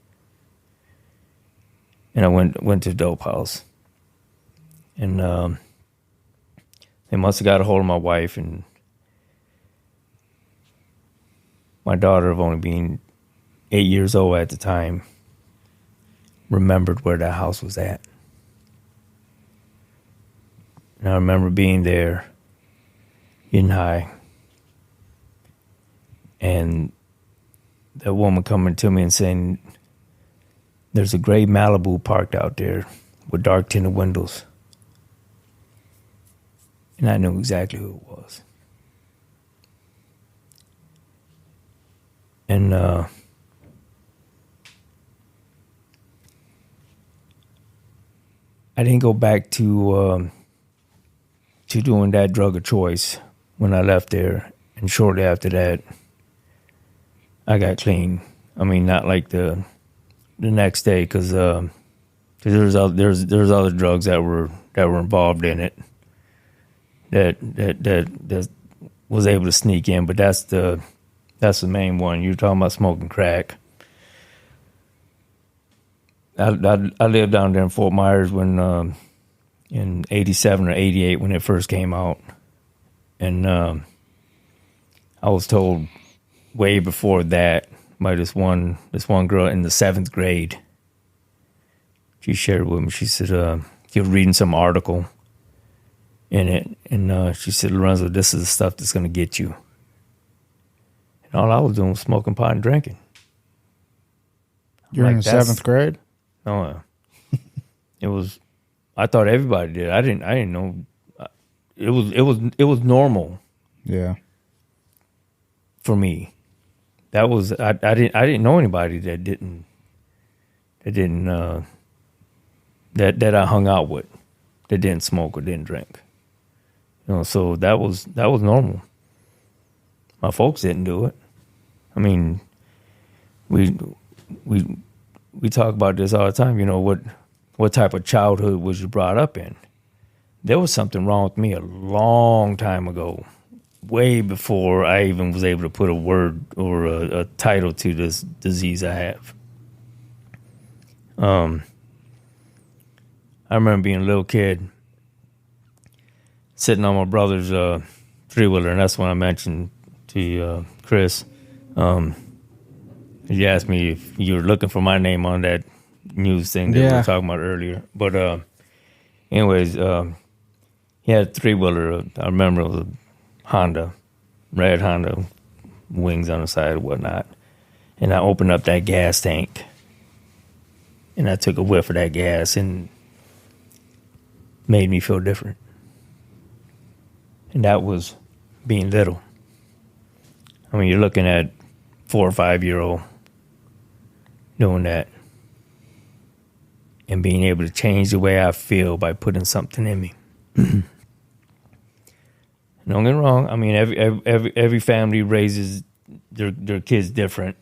and I went to the dope house, and they must have got a hold of my wife, and my daughter, of only being 8 years old at the time, remembered where that house was at. And I remember being there, getting high, and that woman coming to me and saying, "There's a gray Malibu parked out there with dark tinted windows." And I knew exactly who it was. And I didn't go back to doing that drug of choice when I left there. And shortly after that, I got clean. I mean, not like the next day, because there's other drugs that were involved in it that was able to sneak in, but that's the main one. You're talking about smoking crack. I lived down there in Fort Myers when in 87 or 88 when it first came out. And I was told way before that by this one girl in the 7th grade. She shared with me. She said she was reading some article in it, and she said, "Lorenzo, this is the stuff that's going to get you." And all I was doing was smoking pot and drinking. You're like, in the 7th grade? Oh, it was. I thought everybody did. I didn't know. It was normal. Yeah. For me, that was. I didn't know anybody that I hung out with that didn't smoke or didn't drink. You know, so that was normal. My folks didn't do it. I mean, we talk about this all the time. You know, what type of childhood was you brought up in? There was something wrong with me a long time ago, way before I even was able to put a word or a title to this disease I have. I remember being a little kid, sitting on my brother's three-wheeler, and that's when I mentioned to Chris. He asked me if you were looking for my name on that news thing that we were talking about earlier. But anyways, he had a three-wheeler. I remember it was a Honda, red Honda, wings on the side and whatnot. And I opened up that gas tank, and I took a whiff of that gas, and made me feel different. And that was being little. I mean, you're looking at 4 or 5-year-old doing that and being able to change the way I feel by putting something in me. Don't get me wrong. I mean, every family raises their kids different.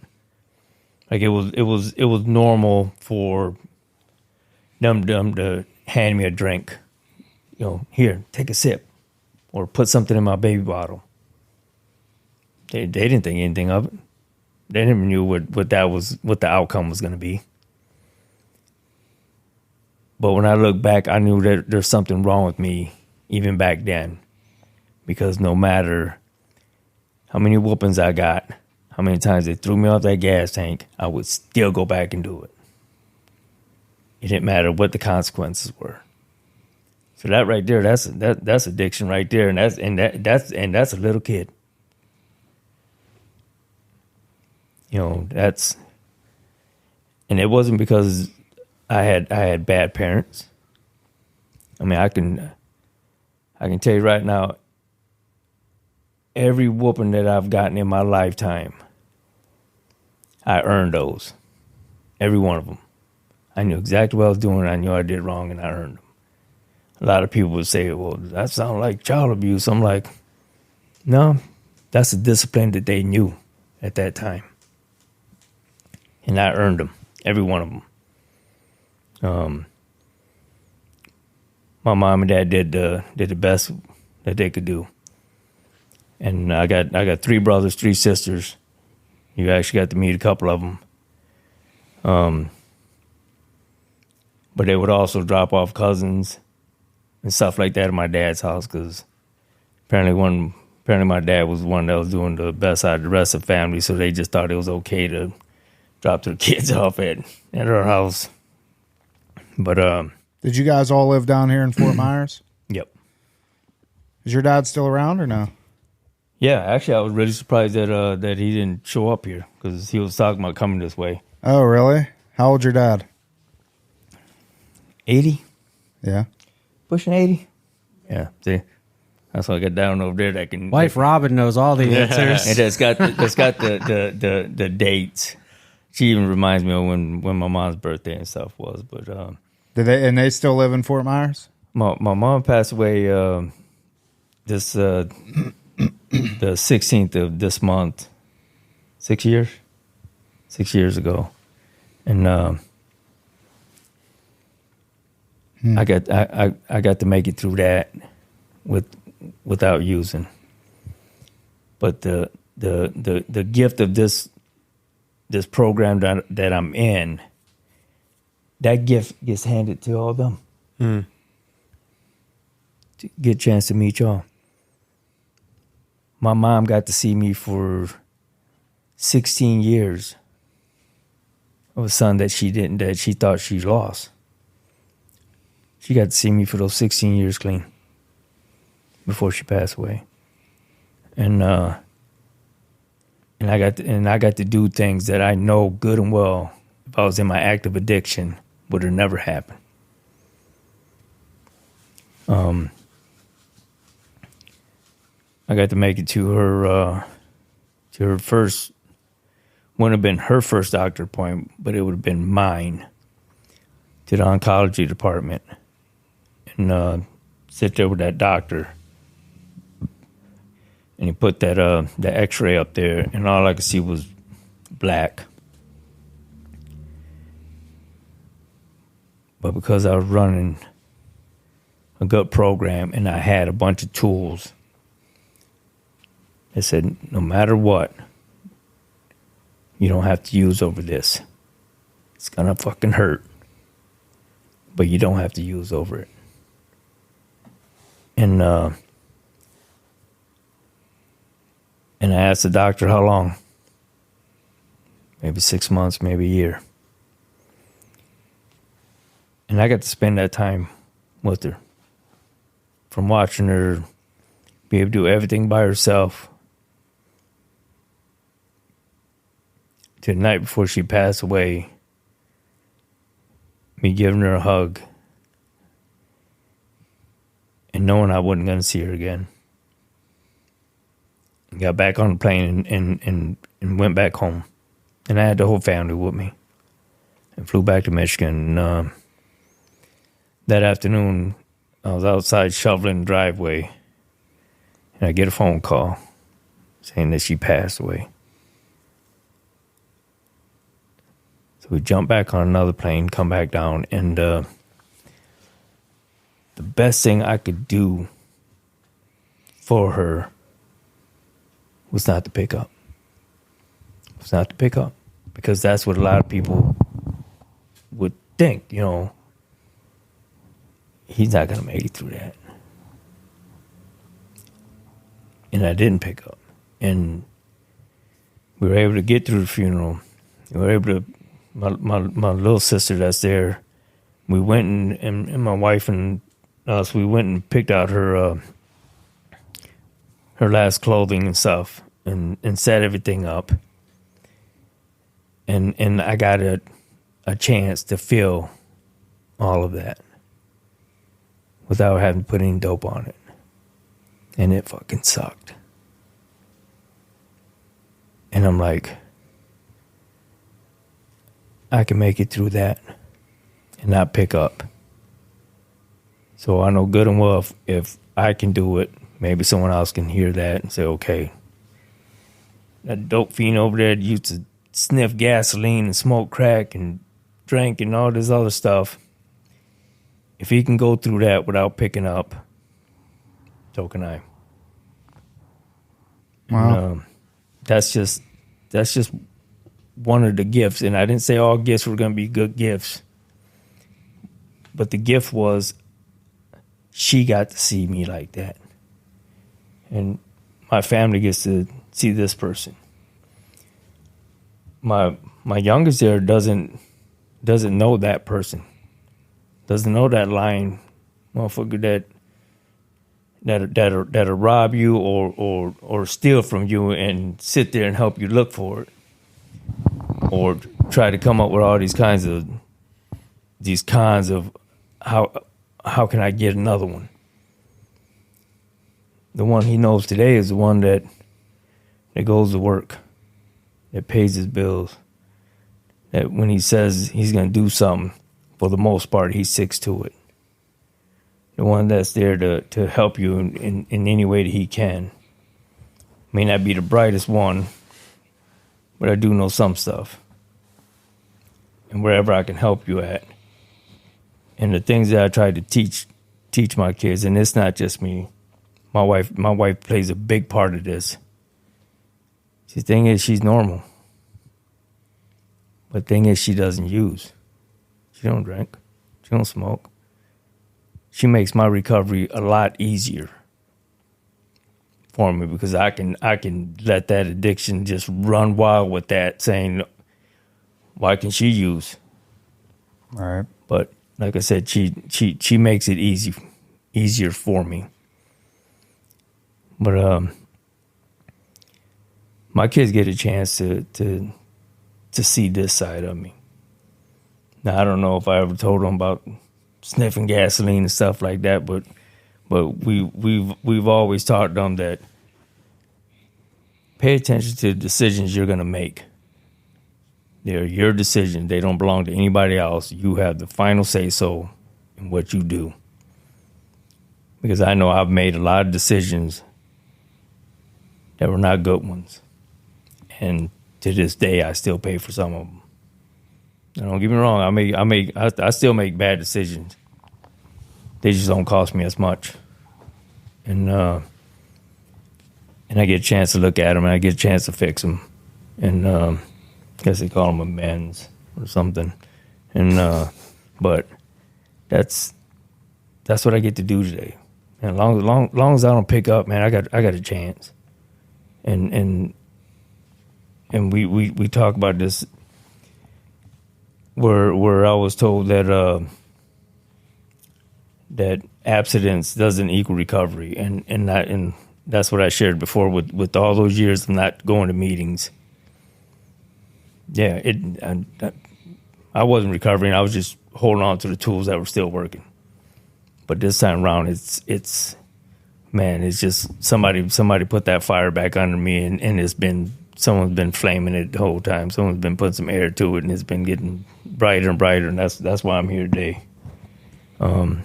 Like it was normal for them to hand me a drink. You know, here, take a sip, or put something in my baby bottle. They didn't think anything of it. They never knew what the outcome was going to be. But when I look back, I knew that there's something wrong with me even back then, because no matter how many whoopings I got, how many times they threw me off that gas tank, I would still go back and do it. It didn't matter what the consequences were. So that right there, that's addiction right there, and that's a little kid. You know, and it wasn't because I had bad parents. I mean, I can tell you right now, every whooping that I've gotten in my lifetime, I earned those. Every one of them. I knew exactly what I was doing. I knew I did wrong, and I earned them. A lot of people would say, well, that sounds like child abuse. I'm like, no, that's a discipline that they knew at that time. And I earned them, every one of them. My mom and dad did the best that they could do. And I got 3 brothers, 3 sisters. You actually got to meet a couple of them. But they would also drop off cousins and stuff like that at my dad's house, because apparently my dad was one that was doing the best out of the rest of the family, so they just thought it was okay to drop their kids off at our house. But Did you guys all live down here in Fort Myers? Yep. Is your dad still around or no? Yeah, actually, I was really surprised that he didn't show up here, because he was talking about coming this way. Oh, really? How old's your dad? 80? Yeah. Pushing 80? Yeah, see? That's why I got down over there that can... Wife Robin knows all the answers. And it's got the dates. She even reminds me of when my mom's birthday and stuff was. But they still live in Fort Myers? my mom passed away this the 16th of this month. 6 years? 6 years ago. And I got to make it through that without using. But the gift of this program that I'm in, that gift gets handed to all of them. To get a chance to meet y'all. My mom got to see me for 16 years of a son that she thought she lost. She got to see me for those 16 years clean before she passed away. And I got to do things that I know good and well, if I was in my active addiction, would have never happened. I got to make it to her first, wouldn't have been her first doctor appointment, but it would have been mine, to the oncology department, and sit there with that doctor. And he put that the X-ray up there, and all I could see was black. But because I was running a gut program and I had a bunch of tools, they said, no matter what, you don't have to use over this. It's gonna fucking hurt, but you don't have to use over it. And I asked the doctor how long. Maybe 6 months, maybe a year. And I got to spend that time with her. From watching her be able to do everything by herself, to the night before she passed away, me giving her a hug, and knowing I wasn't going to see her again. got back on the plane and went back home. And I had the whole family with me and flew back to Michigan. That afternoon, I was outside shoveling the driveway, and I get a phone call saying that she passed away. So we jump back on another plane, come back down, and the best thing I could do for her was not to pick up. Was not to pick up. Because that's what a lot of people would think, you know. He's not going to make it through that. And I didn't pick up. And we were able to get through the funeral. We were able to, my little sister that's there, we went and my wife and us, we went and picked out her last clothing and stuff and set everything up. And I got a chance to feel all of that without having to put any dope on it. And it fucking sucked. And I'm like, I can make it through that and not pick up. So I know good and well if I can do it, maybe someone else can hear that and say, okay, that dope fiend over there used to sniff gasoline and smoke crack and drink and all this other stuff. If he can go through that without picking up, so can I. Wow. And, that's just one of the gifts. And I didn't say all gifts were going to be good gifts. But the gift was she got to see me like that. And my family gets to see this person. My youngest there doesn't know that person. Doesn't know that lying motherfucker that'll rob you or steal from you and sit there and help you look for it. Or try to come up with all these cons of how can I get another one? The one he knows today is the one that goes to work, that pays his bills, that when he says he's going to do something, for the most part, he sticks to it. The one that's there to help you in any way that he can. May not be the brightest one, but I do know some stuff. And wherever I can help you at. And the things that I try to teach my kids, and it's not just me. My wife plays a big part of this. The thing is, she's normal. But the thing is, she doesn't use. She don't drink. She don't smoke. She makes my recovery a lot easier for me because I can let that addiction just run wild with that, saying, why can she use? All right. But like I said, she makes it easier for me. But my kids get a chance to see this side of me. Now I don't know if I ever told them about sniffing gasoline and stuff like that, but we've always taught them that pay attention to the decisions you're gonna make. They're your decisions. They don't belong to anybody else. You have the final say-so in what you do. Because I know I've made a lot of decisions that were not good ones. And to this day, I still pay for some of them. Now, don't get me wrong. I still make bad decisions. They just don't cost me as much. And I get a chance to look at them, and I get a chance to fix them. And I guess they call them amends or something. And but that's what I get to do today. And long as I don't pick up, man, I got a chance. And we talk about this where I was told that that abstinence doesn't equal recovery, and that's what I shared before with all those years of not going to meetings. Yeah, I wasn't recovering. I was just holding on to the tools that were still working. But this time around, it's man, it's just somebody put that fire back under me, and someone's been flaming it the whole time. Someone's been putting some air to it, and it's been getting brighter and brighter, and that's why I'm here today. I'm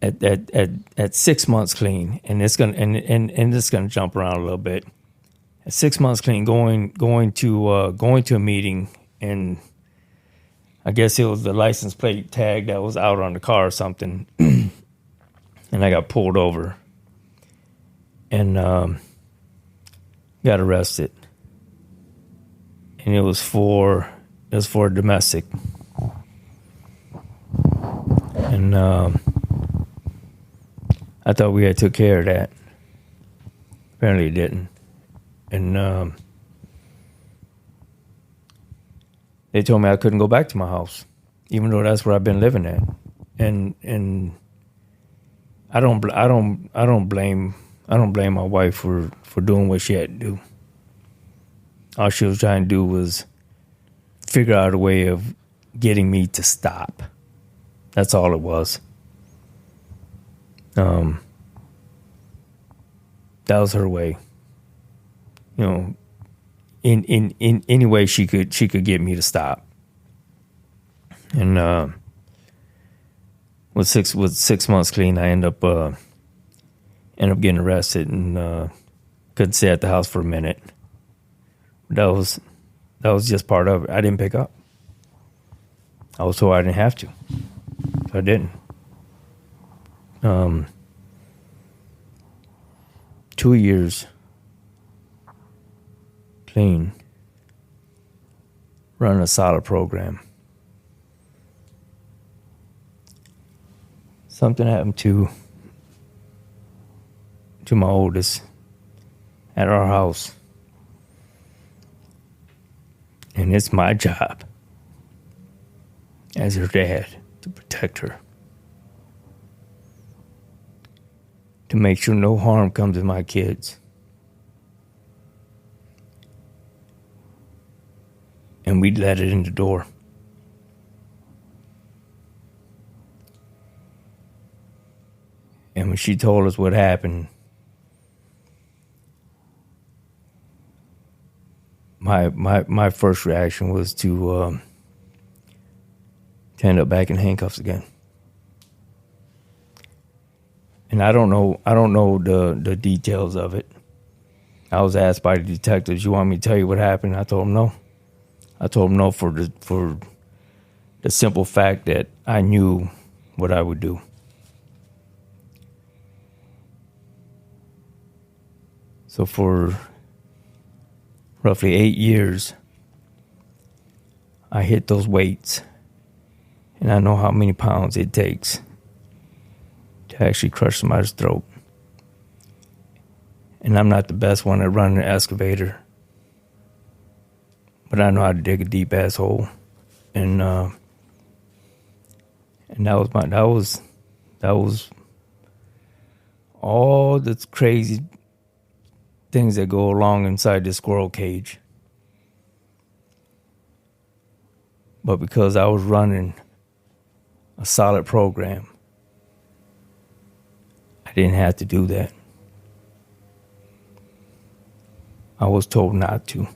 at 6 months clean, and it's gonna jump around a little bit. At 6 months clean, going to a meeting, and I guess it was the license plate tag that was out on the car or something, and I got pulled over and got arrested, and it was for domestic, and I thought we had took care of that. Apparently, it didn't. And they told me I couldn't go back to my house, even though that's where I've been living at. And I don't blame my wife for doing what she had to do. All she was trying to do was figure out a way of getting me to stop. That's all it was. That was her way. You know, in any way she could get me to stop. And with 6 months clean, I end up getting arrested and couldn't stay at the house for a minute. That was just part of it. I didn't pick up. I was told I didn't have to, so I didn't. 2 years clean, running a solid program. Something happened to my oldest at our house, and it's my job as her dad to protect her, to make sure no harm comes to my kids. And we let it in the door. And when she told us what happened, my first reaction was to end up back in handcuffs again. And I don't know the details of it. I was asked by the detectives, "You want me to tell you what happened?" I told them no. I told them no for the simple fact that I knew what I would do. So for roughly 8 years, I hit those weights, and I know how many pounds it takes to actually crush somebody's throat. And I'm not the best one at running an excavator, but I know how to dig a deep ass hole, and that was all the crazy things that go along inside this squirrel cage. But because I was running a solid program, I didn't have to do that. I was told not to.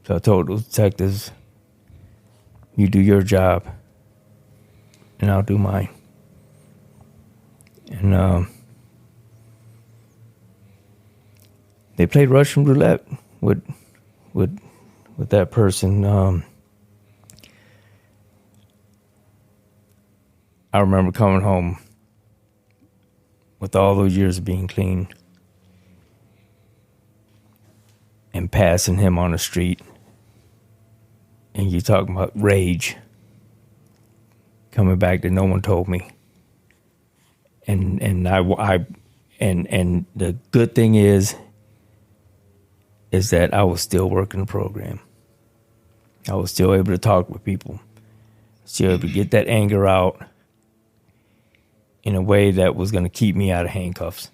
So I told those detectives, "You do your job, and I'll do mine." And they played Russian roulette with that person. I remember coming home with all those years of being clean and passing him on the street. And you talking about rage coming back that no one told me. And the good thing is that I was still working the program. I was still able to talk with people, still able to get that anger out in a way that was going to keep me out of handcuffs.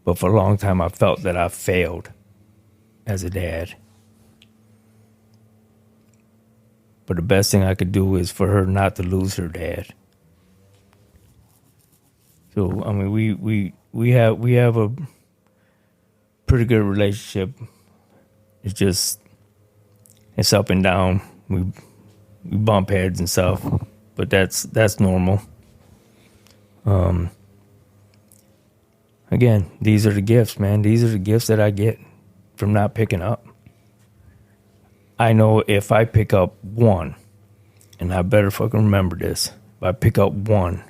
But for a long time, I felt that I failed as a dad. But the best thing I could do is for her not to lose her dad. So I mean, we have a pretty good relationship. It's up and down. We bump heads and stuff, but that's normal. Again, these are the gifts, man. These are the gifts that I get from not picking up. I know if I pick up one, and I better fucking remember this, if I pick up one,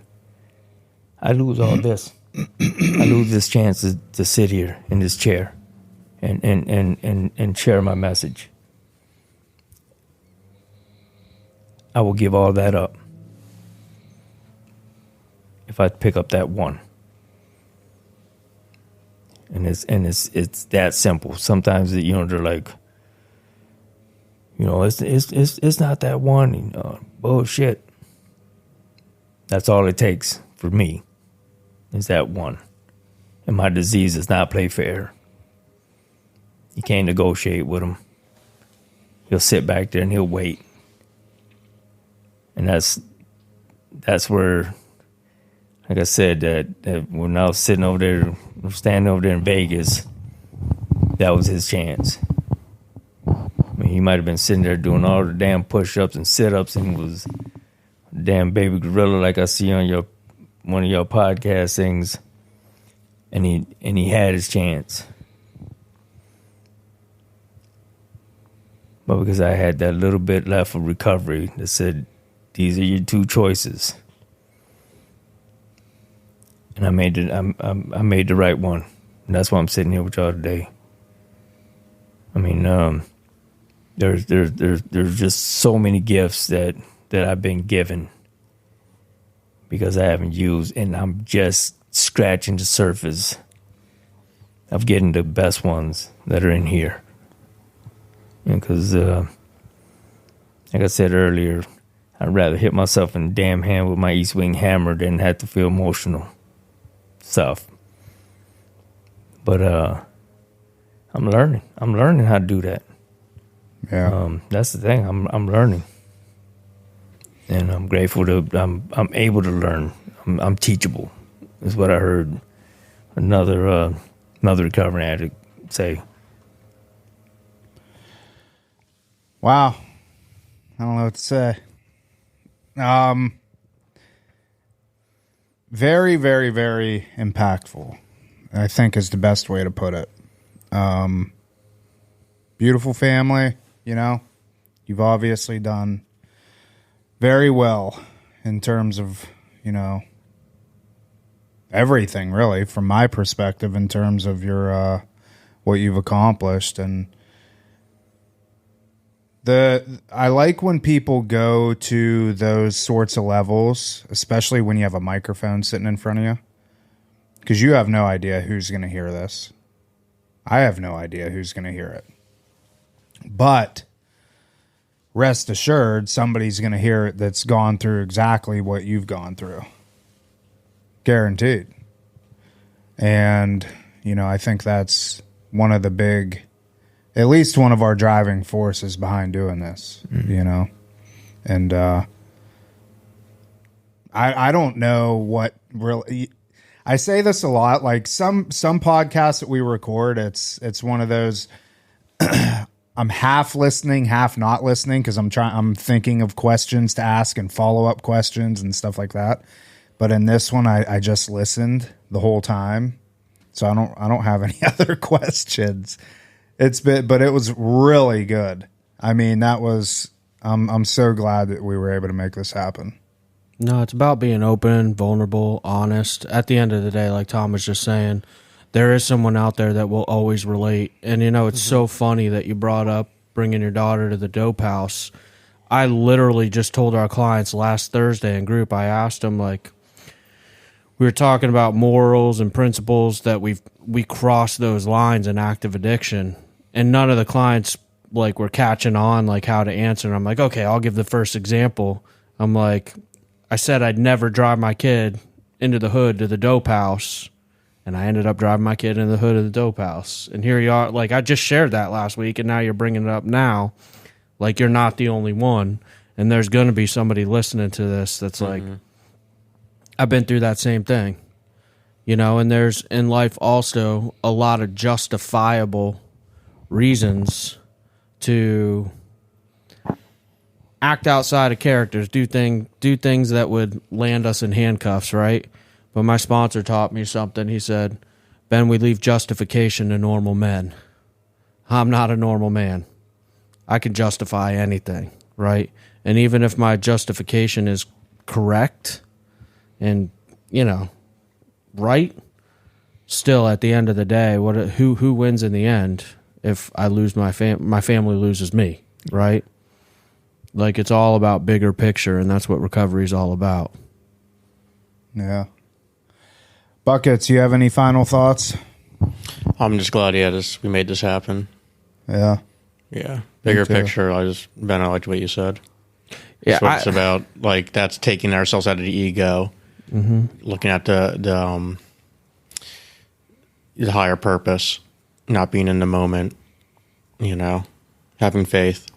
I lose all this. I lose this chance to sit here in this chair and share my message. I will give all that up if I pick up that one. And it's that simple. Sometimes they're like, it's not that one. Bullshit. That's all it takes for me. Is that one. And my disease does not play fair. You can't negotiate with him. He'll sit back there and he'll wait. And that's where, like I said, that when I was standing over there in Vegas, that was his chance. I mean, he might have been sitting there doing all the damn push-ups and sit-ups and was a damn baby gorilla like I see on one of your podcast things, and he had his chance. But because I had that little bit left of recovery that said, these are your two choices. And I made it. I made the right one, and that's why I'm sitting here with y'all today. I mean, there's just so many gifts that I've been given because I haven't used, and I'm just scratching the surface of getting the best ones that are in here. Because, like I said earlier, I'd rather hit myself in the damn hand with my East Wing hammer than have to feel emotional stuff. But I'm learning. I'm learning how to do that. Yeah. That's the thing. I'm learning, and I'm grateful to. I'm able to learn. I'm teachable. Is what I heard another recovering addict say. Wow. I don't know what to say. Very, very, very impactful, I think is the best way to put it. Beautiful family, you've obviously done very well in terms of, everything really from my perspective in terms of your, what you've accomplished. And I like when people go to those sorts of levels, especially when you have a microphone sitting in front of you, because you have no idea who's going to hear this. I have no idea who's going to hear it. But rest assured, somebody's going to hear it that's gone through exactly what you've gone through. Guaranteed. And, I think that's one of the big, at least one of our driving forces behind doing this, And I don't know what really... I say this a lot, like some podcasts that we record, it's one of those I'm half listening, half not listening because I'm thinking of questions to ask and follow-up questions and stuff like that. But in this one I just listened the whole time. So I don't have any other questions. But it was really good. I mean, I'm so glad that we were able to make this happen. No, it's about being open, vulnerable, honest. At the end of the day, like Tom was just saying, there is someone out there that will always relate. And, it's so funny that you brought up bringing your daughter to the dope house. I literally just told our clients last Thursday in group, I asked them, like, we were talking about morals and principles that we cross those lines in active addiction. And none of the clients, like, were catching on, like, how to answer. And I'm like, okay, I'll give the first example. I'm like... I said I'd never drive my kid into the hood to the dope house And I ended up driving my kid in the hood of the dope house. And here you are. Like, I just shared that last week, and now you're bringing it up now. Like, you're not the only one. And there's going to be somebody listening to this that's like, I've been through that same thing. You know, and there's in life also a lot of justifiable reasons to act outside of characters, do things that would land us in handcuffs, right? But my sponsor taught me something. He said, Ben, we leave justification to normal men. I'm not a normal man. I can justify anything, right? And even if my justification is correct and, you know, right, still at the end of the day, who wins in the end if I lose my family loses me, right? Like, it's all about bigger picture, and that's what recovery is all about. Yeah. Buckets, you have any final thoughts? I'm just glad we made this happen. Yeah. Yeah. Bigger picture. Ben, I liked what you said. Yeah. That's what it's about. Like, that's taking ourselves out of the ego, looking at the higher purpose, not being in the moment, you know, having faith.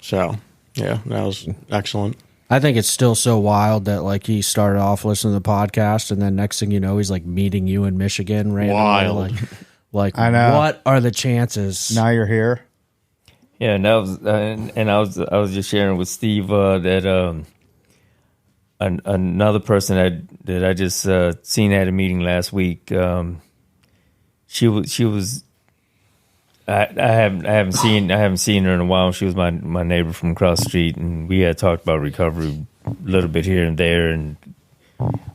So, yeah, that was excellent. I think it's still so wild that, like, he started off listening to the podcast, and then next thing you know, he's like meeting you in Michigan randomly. Wild. Like I know. What are the chances? Now you're here. Yeah, and that was, and I was just sharing with Steve that another person that I just seen at a meeting last week. She was. I haven't seen her in a while. She was my neighbor from across the street, and we had talked about recovery a little bit here and there, and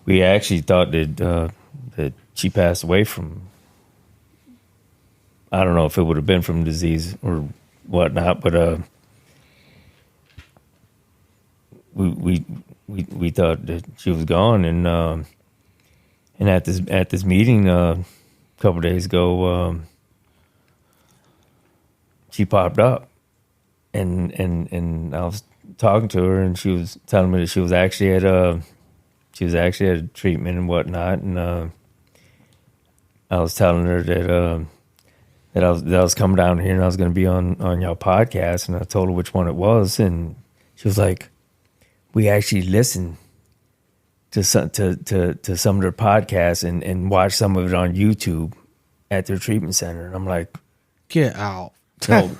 we actually thought that she passed away from. I don't know if it would have been from disease or whatnot, but we thought that she was gone, and at this meeting a couple of days ago. She popped up, and I was talking to her, and she was telling me that she was actually at a treatment and whatnot, and I was telling her that I was coming down here and I was going to be on y'all podcast, and I told her which one it was, and she was like, "We actually listened to some of their podcasts and watched some of it on YouTube at their treatment center," and I'm like, Get out. no,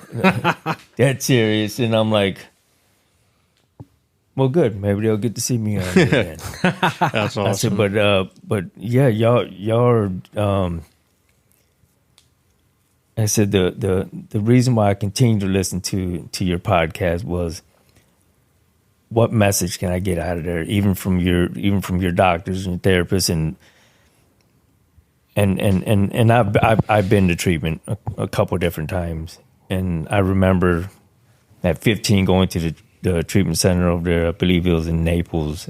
that's serious. And I'm like, well, good. Maybe they'll get to see me on here then. That's awesome. I said, but yeah, y'all are, I said the reason why I continue to listen to your podcast was, what message can I get out of there, even from your doctors and your therapists, and I've been to treatment a couple different times. And I remember at 15 going to the treatment center over there. I believe it was in Naples,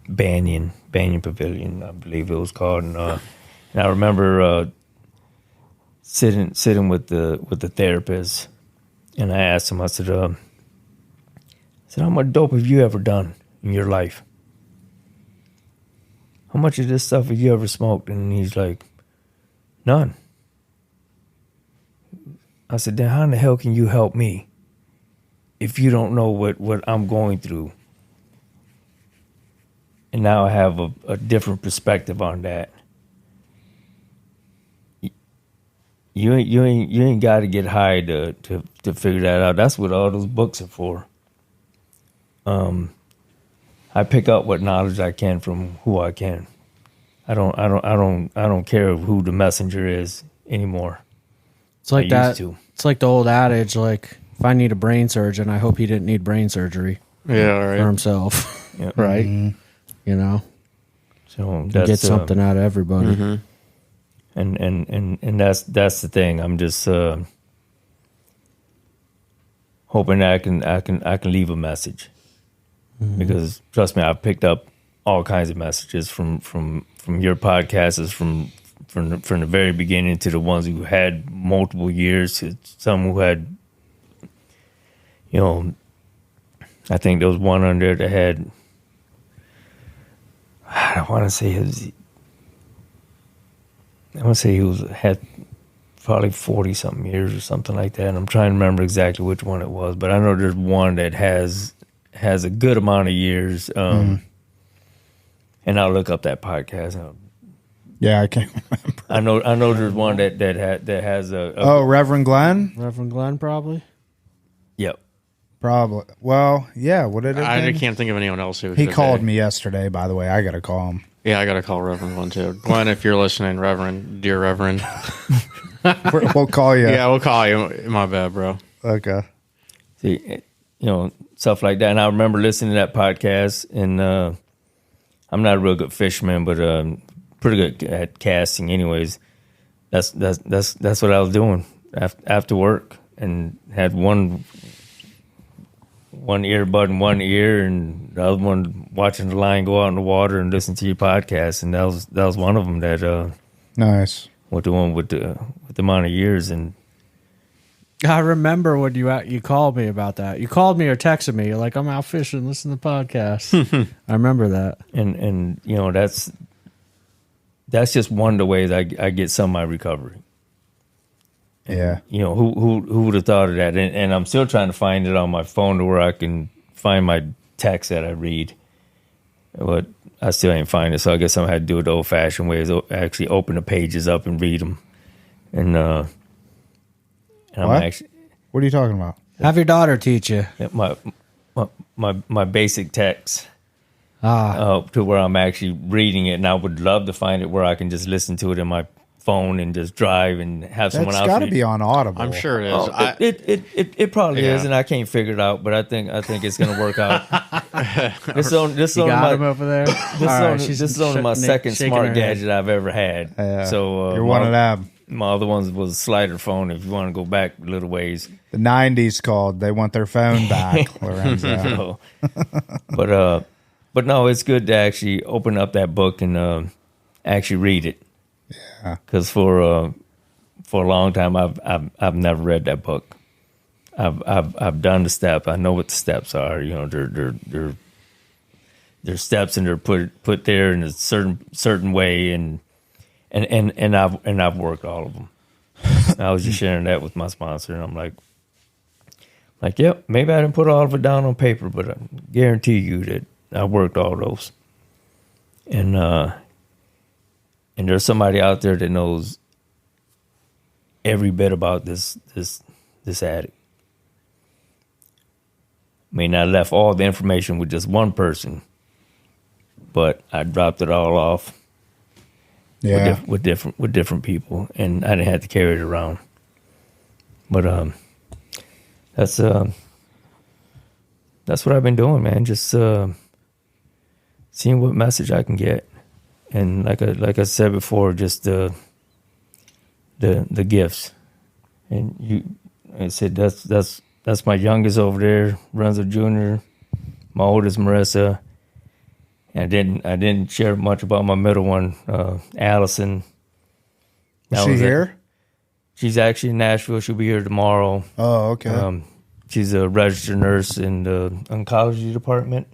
Banyan Pavilion, I believe it was called. And I remember sitting with the therapist, and I asked him. I said, "How much dope have you ever done in your life? How much of this stuff have you ever smoked?" And he's like, "None." I said, "Then how in the hell can you help me if you don't know what I'm going through?" And now I have a different perspective on that. You ain't got to get high to figure that out. That's what all those books are for. I pick up what knowledge I can from who I can. I don't care who the messenger is anymore. It's like that. It's like the old adage, like, if I need a brain surgeon, I hope he didn't need brain surgery. Yeah, right. For himself. Yep. Right? Mm-hmm. You know? So Get something out of everybody. Mm-hmm. And that's the thing. I'm just hoping that I can leave a message. Because trust me, I've picked up all kinds of messages from your podcasts, from the very beginning to the ones who had multiple years, to some who had, I think there was one on there that had, I don't want to say it was I want to say had probably 40 something years or something like that. And I'm trying to remember exactly which one it was, but I know there's one that has a good amount of years. And I'll look up that podcast. Yeah, I can't remember. I know there's one that has a Oh, Reverend Glenn? Reverend Glenn, probably. Yep. Probably. Well, yeah. What did it I mean? can't think of anyone else who. He called me yesterday, by the way. I got to call him. Yeah, I got to call Reverend Glenn too. Glenn, if you're listening, Reverend, dear Reverend. We'll call you. Yeah, we'll call you. My bad, bro. Okay. See, stuff like that. And I remember listening to that podcast, and I'm not a real good fisherman, but pretty good at casting. Anyways, that's what I was doing after work, and had one earbud in one ear, and the other one watching the line go out in the water and listen to your podcast. And that was one of them that Nice. with the one with the amount of years. And I remember when you called me about that. You called me or texted me. You're like, I'm out fishing, listen to the podcast. I remember that. and that's just one of the ways I get some of my recovery. Yeah. Who would have thought of that? And I'm still trying to find it on my phone to where I can find my text that I read. But I still ain't find it, so I guess I'm gonna have to do it the old-fashioned way: is actually open the pages up and read them. And I'm What? actually What are you talking about? Have your daughter teach you. my basic text Ah, to where I'm actually reading it, and I would love to find it where I can just listen to it in my phone and just drive and have someone That's else. got to read. be on Audible. I'm sure it is. Oh, it probably Yeah. is, and I can't figure it out. But I think it's going to work out. This is you only got my him over there. this is only my second smart gadget I've ever had. Yeah. So You're one of them. My other ones was a slider phone. If you want to go back a little ways, The 90s called. They want their phone back, Lorenzo. so, but no, it's good to actually open up that book and actually read it. Yeah. Because for a long time I've never read that book. I've done the steps. I know what the steps are. They're steps, and they're put there in a certain way, and I've worked all of them. I was just sharing that with my sponsor, and I'm like, yep, maybe I didn't put all of it down on paper, but I guarantee you that I worked all those. And there's somebody out there that knows every bit about this addict. I mean, I left all the information with just one person, but I dropped it all off Yeah. with different people, and I didn't have to carry it around. But that's what I've been doing, man. Just seeing what message I can get. And like I said before, just the gifts, and I said that's my youngest over there, Lorenzo Jr., my oldest Marissa, and I didn't share much about my middle one, Allison. Is she here? She's actually in Nashville. She'll be here tomorrow. Oh, okay. She's a registered nurse in the oncology department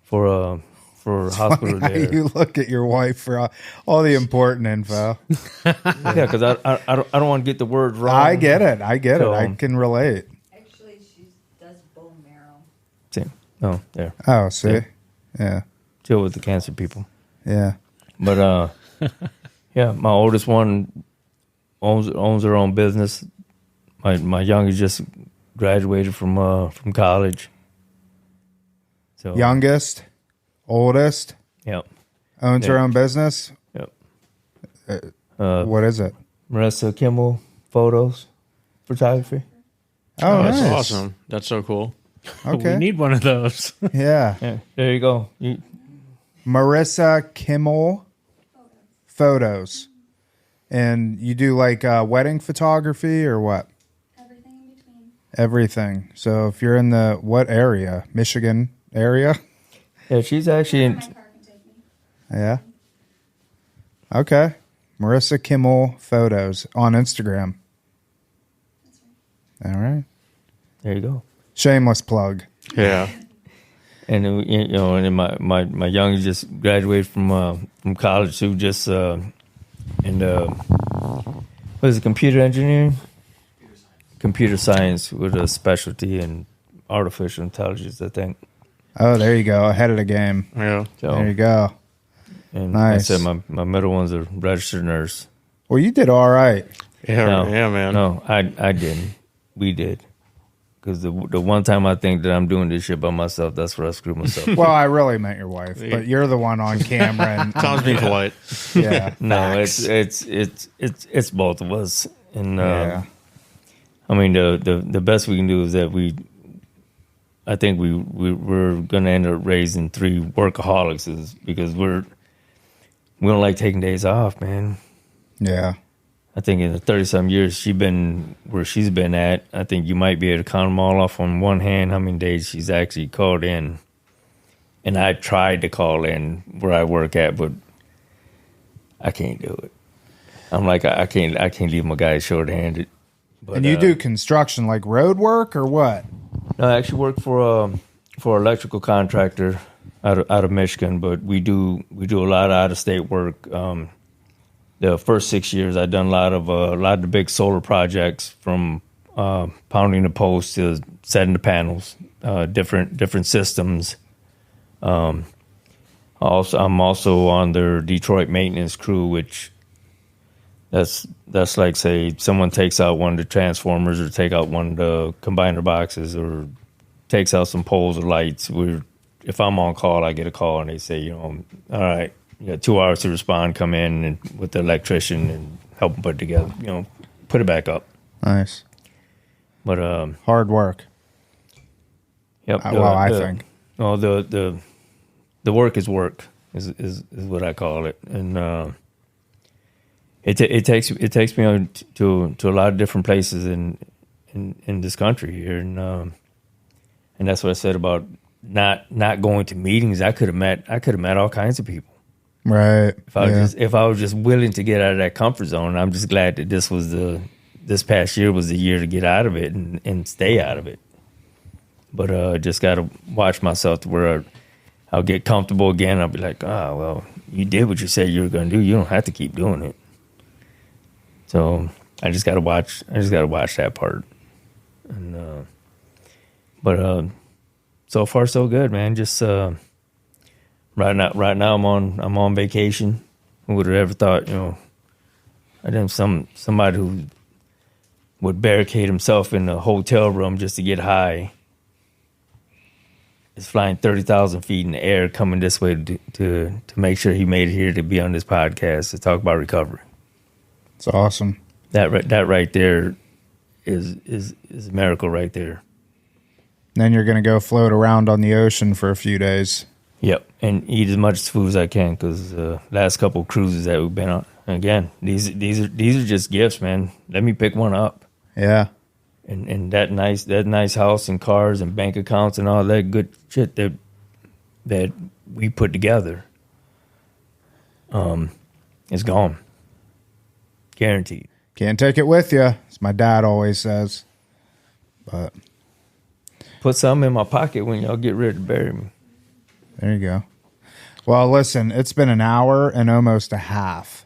for hospital How there. you look at your wife for all the important info. Yeah, because I don't want to get the word wrong. I get it. I So, can relate. Actually, she does bone marrow. See, oh, there. Oh, see? Yeah. Chill with the cancer people. Yeah. But yeah, my oldest one owns her own business. My youngest just graduated from college. So Youngest, oldest, Yep. owns her Yeah. own business. Yep. What is it? Marissa Kimmel Photos Photography. Oh, That's nice. awesome. That's so cool. Okay. we need one of those. Yeah. Yeah, there you go. Marissa Kimmel Photos. And you do like wedding photography or what? Everything in between. Everything. So if you're in the what area? Michigan area? Yeah, she's actually in. My car can take me. Yeah. Okay. Marissa Kimmel Photos on Instagram. All right. There you go. Shameless plug. Yeah. And and then my youngest just graduated from college. Who just And what is it, computer engineering? Computer science with a specialty in artificial intelligence, I think. Oh, there you go. Ahead of the game. Yeah. So, There you go. and Nice. I said my middle one's a registered nurse. Well, you did all right. Yeah, No, yeah, man. No, I didn't. We did. Because the one time I think that I'm doing this shit by myself, that's where I screwed myself. Well, I really meant your wife, but you're the one on camera. And Tom's being polite. yeah, No, facts. it's both of us. And Yeah. I mean the best we can do is that I think we're gonna end up raising 3 workaholics because we don't like taking days off, man. Yeah. I think in the 30-some years she's been where she's been at, I think you might be able to count them all off on one hand how many days she's actually called in. And I tried to call in where I work at, but I can't do it. I'm like, I can't leave my guys short-handed. But, And you do construction, like road work or what? No, I actually work for an electrical contractor out of Michigan, but we do a lot of out-of-state work. The first 6 years, I've done a lot of the big solar projects, from pounding the posts to setting the panels, different systems. I'm also on their Detroit maintenance crew, which that's like, say someone takes out one of the transformers or take out one of the combiner boxes or takes out some poles or lights. If I'm on call, I get a call and they say, all right, you got 2 hours to respond, come in and with the electrician and help them put it together, put it back up. Nice. But Hard work. yep. I think. No, the work is work is what I call it, and it takes me on to a lot of different places in this country here, and that's what I said about not going to meetings. I could have met all kinds of people. Right. If I was just willing to get out of that comfort zone. I'm just glad that this past year was the year to get out of it and stay out of it. But just got to watch myself to where I'll get comfortable again. I'll be like, well, you did what you said you were going to do. You don't have to keep doing it. So I just got to watch that part. And but so far so good, man. Just right now I'm on vacation. Who would have ever thought, I didn't somebody who would barricade himself in a hotel room just to get high is flying 30,000 feet in the air coming this way to make sure he made it here to be on this podcast to talk about recovery. It's awesome. That right there is a miracle right there. Then you're going to go float around on the ocean for a few days. Yep, and eat as much food as I can because last couple of cruises that we've been on. Again, these are just gifts, man. Let me pick one up. Yeah. And that nice house and cars and bank accounts and all that good shit that we put together, is gone, guaranteed. Can't take it with you, as my dad always says. But Put something in my pocket when y'all get ready to bury me. there you go. Well, listen, it's been an hour and almost a half.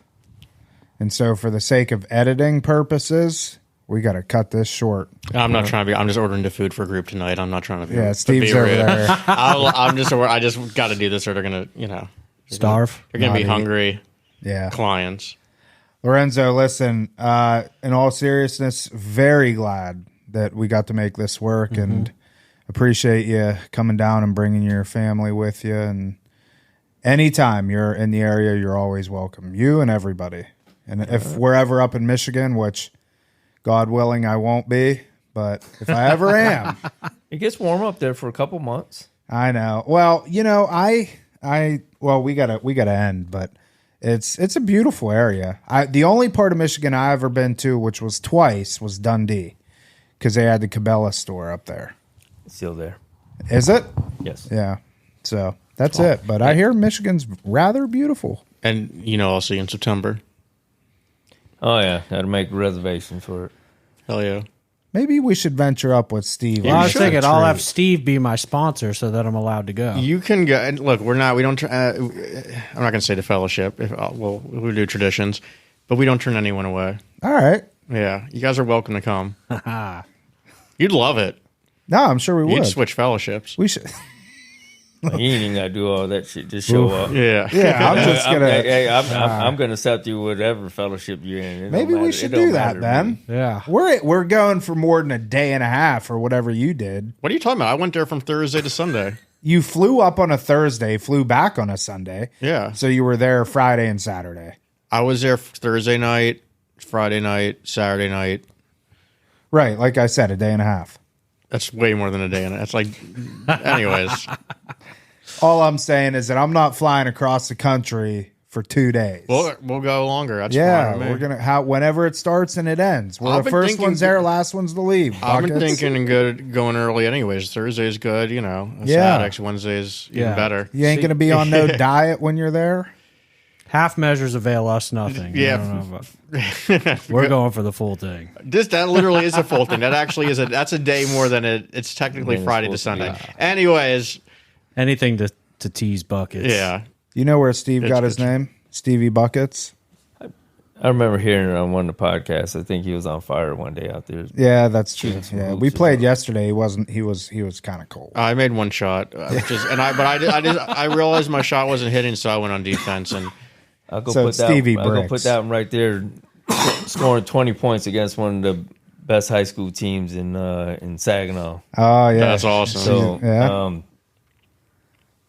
And so for the sake of editing purposes, we got to cut this short. I'm not trying to be. I'm just ordering the food for group tonight. I'm not trying to be. Yeah, to Steve's be over rude. there. I just got to do this, or they're gonna, Starve. They're gonna be Not eat. hungry Yeah. clients. Lorenzo, listen, in all seriousness, very glad that we got to make this work and appreciate you coming down and bringing your family with you. And anytime you're in the area, you're always welcome. You and everybody. And if we're ever up in Michigan, which God willing I won't be, but if I ever am, It gets warm up there for a couple months. I know. Well, we gotta end, but it's a beautiful area. The only part of Michigan I ever been to, which was twice, was Dundee, because they had the Cabela store up there. It's still there. Is it? Yes. Yeah. So that's it. But I hear Michigan's rather beautiful. And I'll see you in September. Oh yeah, got to make a reservation for it. Hell yeah. Maybe we should venture up with Steve. Well, I was should. thinking I'll have Steve be my sponsor so that I'm allowed to go. You can go. And look, we don't. I'm not going to say the fellowship. We'll do traditions, but we don't turn anyone away. All right. Yeah, you guys are welcome to come. You'd love it. No, I'm sure we You'd would. switch fellowships. We should. You ain't even gotta do all that shit. Just show up. Yeah. Yeah, I'm just gonna. I'm gonna accept you whatever fellowship you're in. It Maybe don't we matter. should It don't do that, matter to me. Ben. Yeah. We're going for more than a day and a half or whatever you did. What are you talking about? I went there from Thursday to Sunday. You flew up on a Thursday, flew back on a Sunday. Yeah. So you were there Friday and Saturday. I was there Thursday night, Friday night, Saturday night. Right. Like I said, a day and a half. That's way more than a day. And that's like, anyways. All I'm saying is that I'm not flying across the country for 2 days. We'll go longer. That's yeah, fine with me. we're gonna whenever it starts and it ends. We're I've the been first thinking- ones there, last ones to leave. I've been Buckets. thinking going early anyways. Thursday's good, you know. Yeah. Saturday's, Wednesday's even Yeah. better. You ain't gonna be on no diet when you're there. Half measures avail us nothing. Yeah. I don't know about- we're going for the full thing. That literally is a full thing. That actually is that's a day more than it's technically Than it's Friday to supposed to Sunday. Anyways, Anything to tease buckets. yeah. You know where Steve got his good. name? Stevie Buckets. I remember hearing it on one of the podcasts. I think he was on fire one day out there. Yeah, that's true. some Yeah, hoops we as played well. yesterday. He wasn't. He was kind of cold. I made one shot, I realized my shot wasn't hitting, so I went on defense and I'll go So put that. Stevie I'll go Bricks. put that one right there, scoring 20 points against one of the best high school teams in Saginaw. Oh yeah, that's awesome. So Yeah.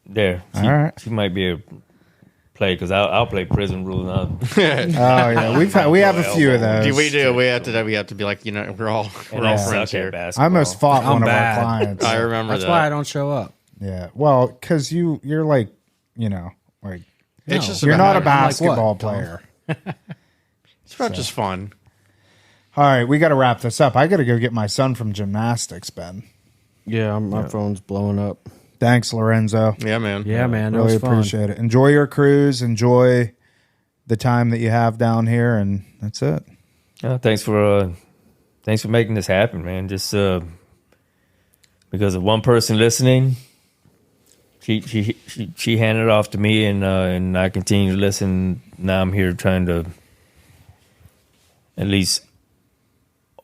there, All right. she might be a play because I'll play prison rules. Oh yeah, we have a few of those. we have to be like, you know, we're all friends here. I almost fought I'm one bad. of our clients. I remember That's that. why I don't show up. Yeah, well, because you're like, you know, like It's just you're not a about- basketball what, Tom? player. It's about just fun. All right, we got to wrap this up. I got to go get my son from gymnastics, Ben. Yeah, my phone's blowing up. Thanks, Lorenzo. Yeah, man. Yeah, man. It Really was fun. appreciate it. Enjoy your cruise. Enjoy the time that you have down here, and that's it. Thanks for making this happen, man. Just because of one person listening, she handed it off to me, and I continue to listen. Now I'm here trying to at least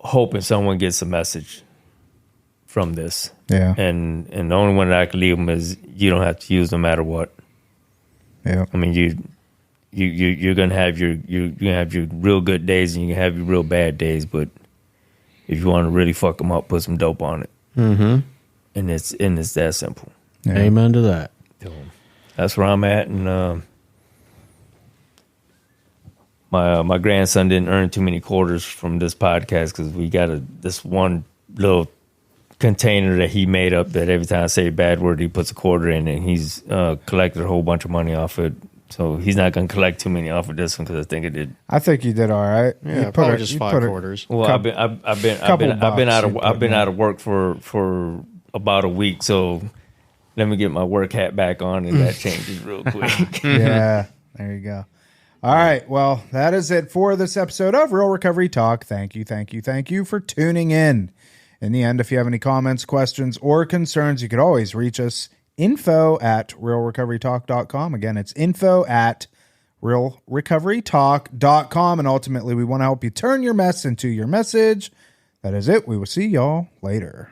hoping someone gets a message from this. Yeah, And the only one that I can leave them is you don't have to use no matter what. yeah, I mean, you're gonna have your real good days and you can have your real bad days, but if you want to really fuck them up, put some dope on it. Mm-hmm. And it's that simple. yeah. Amen to that. That's where I'm at, and my grandson didn't earn too many quarters from this podcast because we got this one little container that he made up that every time I say a bad word, he puts a quarter in, and he's collected a whole bunch of money off it. So he's not going to collect too many off of this one because I think it did. I think you did all right. Yeah, You put probably a- just you 5 put a- quarters. Well, I've been bucks you out of work for about a week, so let me get my work hat back on, and that changes real quick. Yeah, there you go. All right. Well, that is it for this episode of Real Recovery Talk. Thank you for tuning in. In the end, if you have any comments, questions, or concerns, you could always reach us. info@realrecoverytalk.com. Again, it's info@realrecoverytalk.com. And ultimately, we want to help you turn your mess into your message. That is it. We will see y'all later.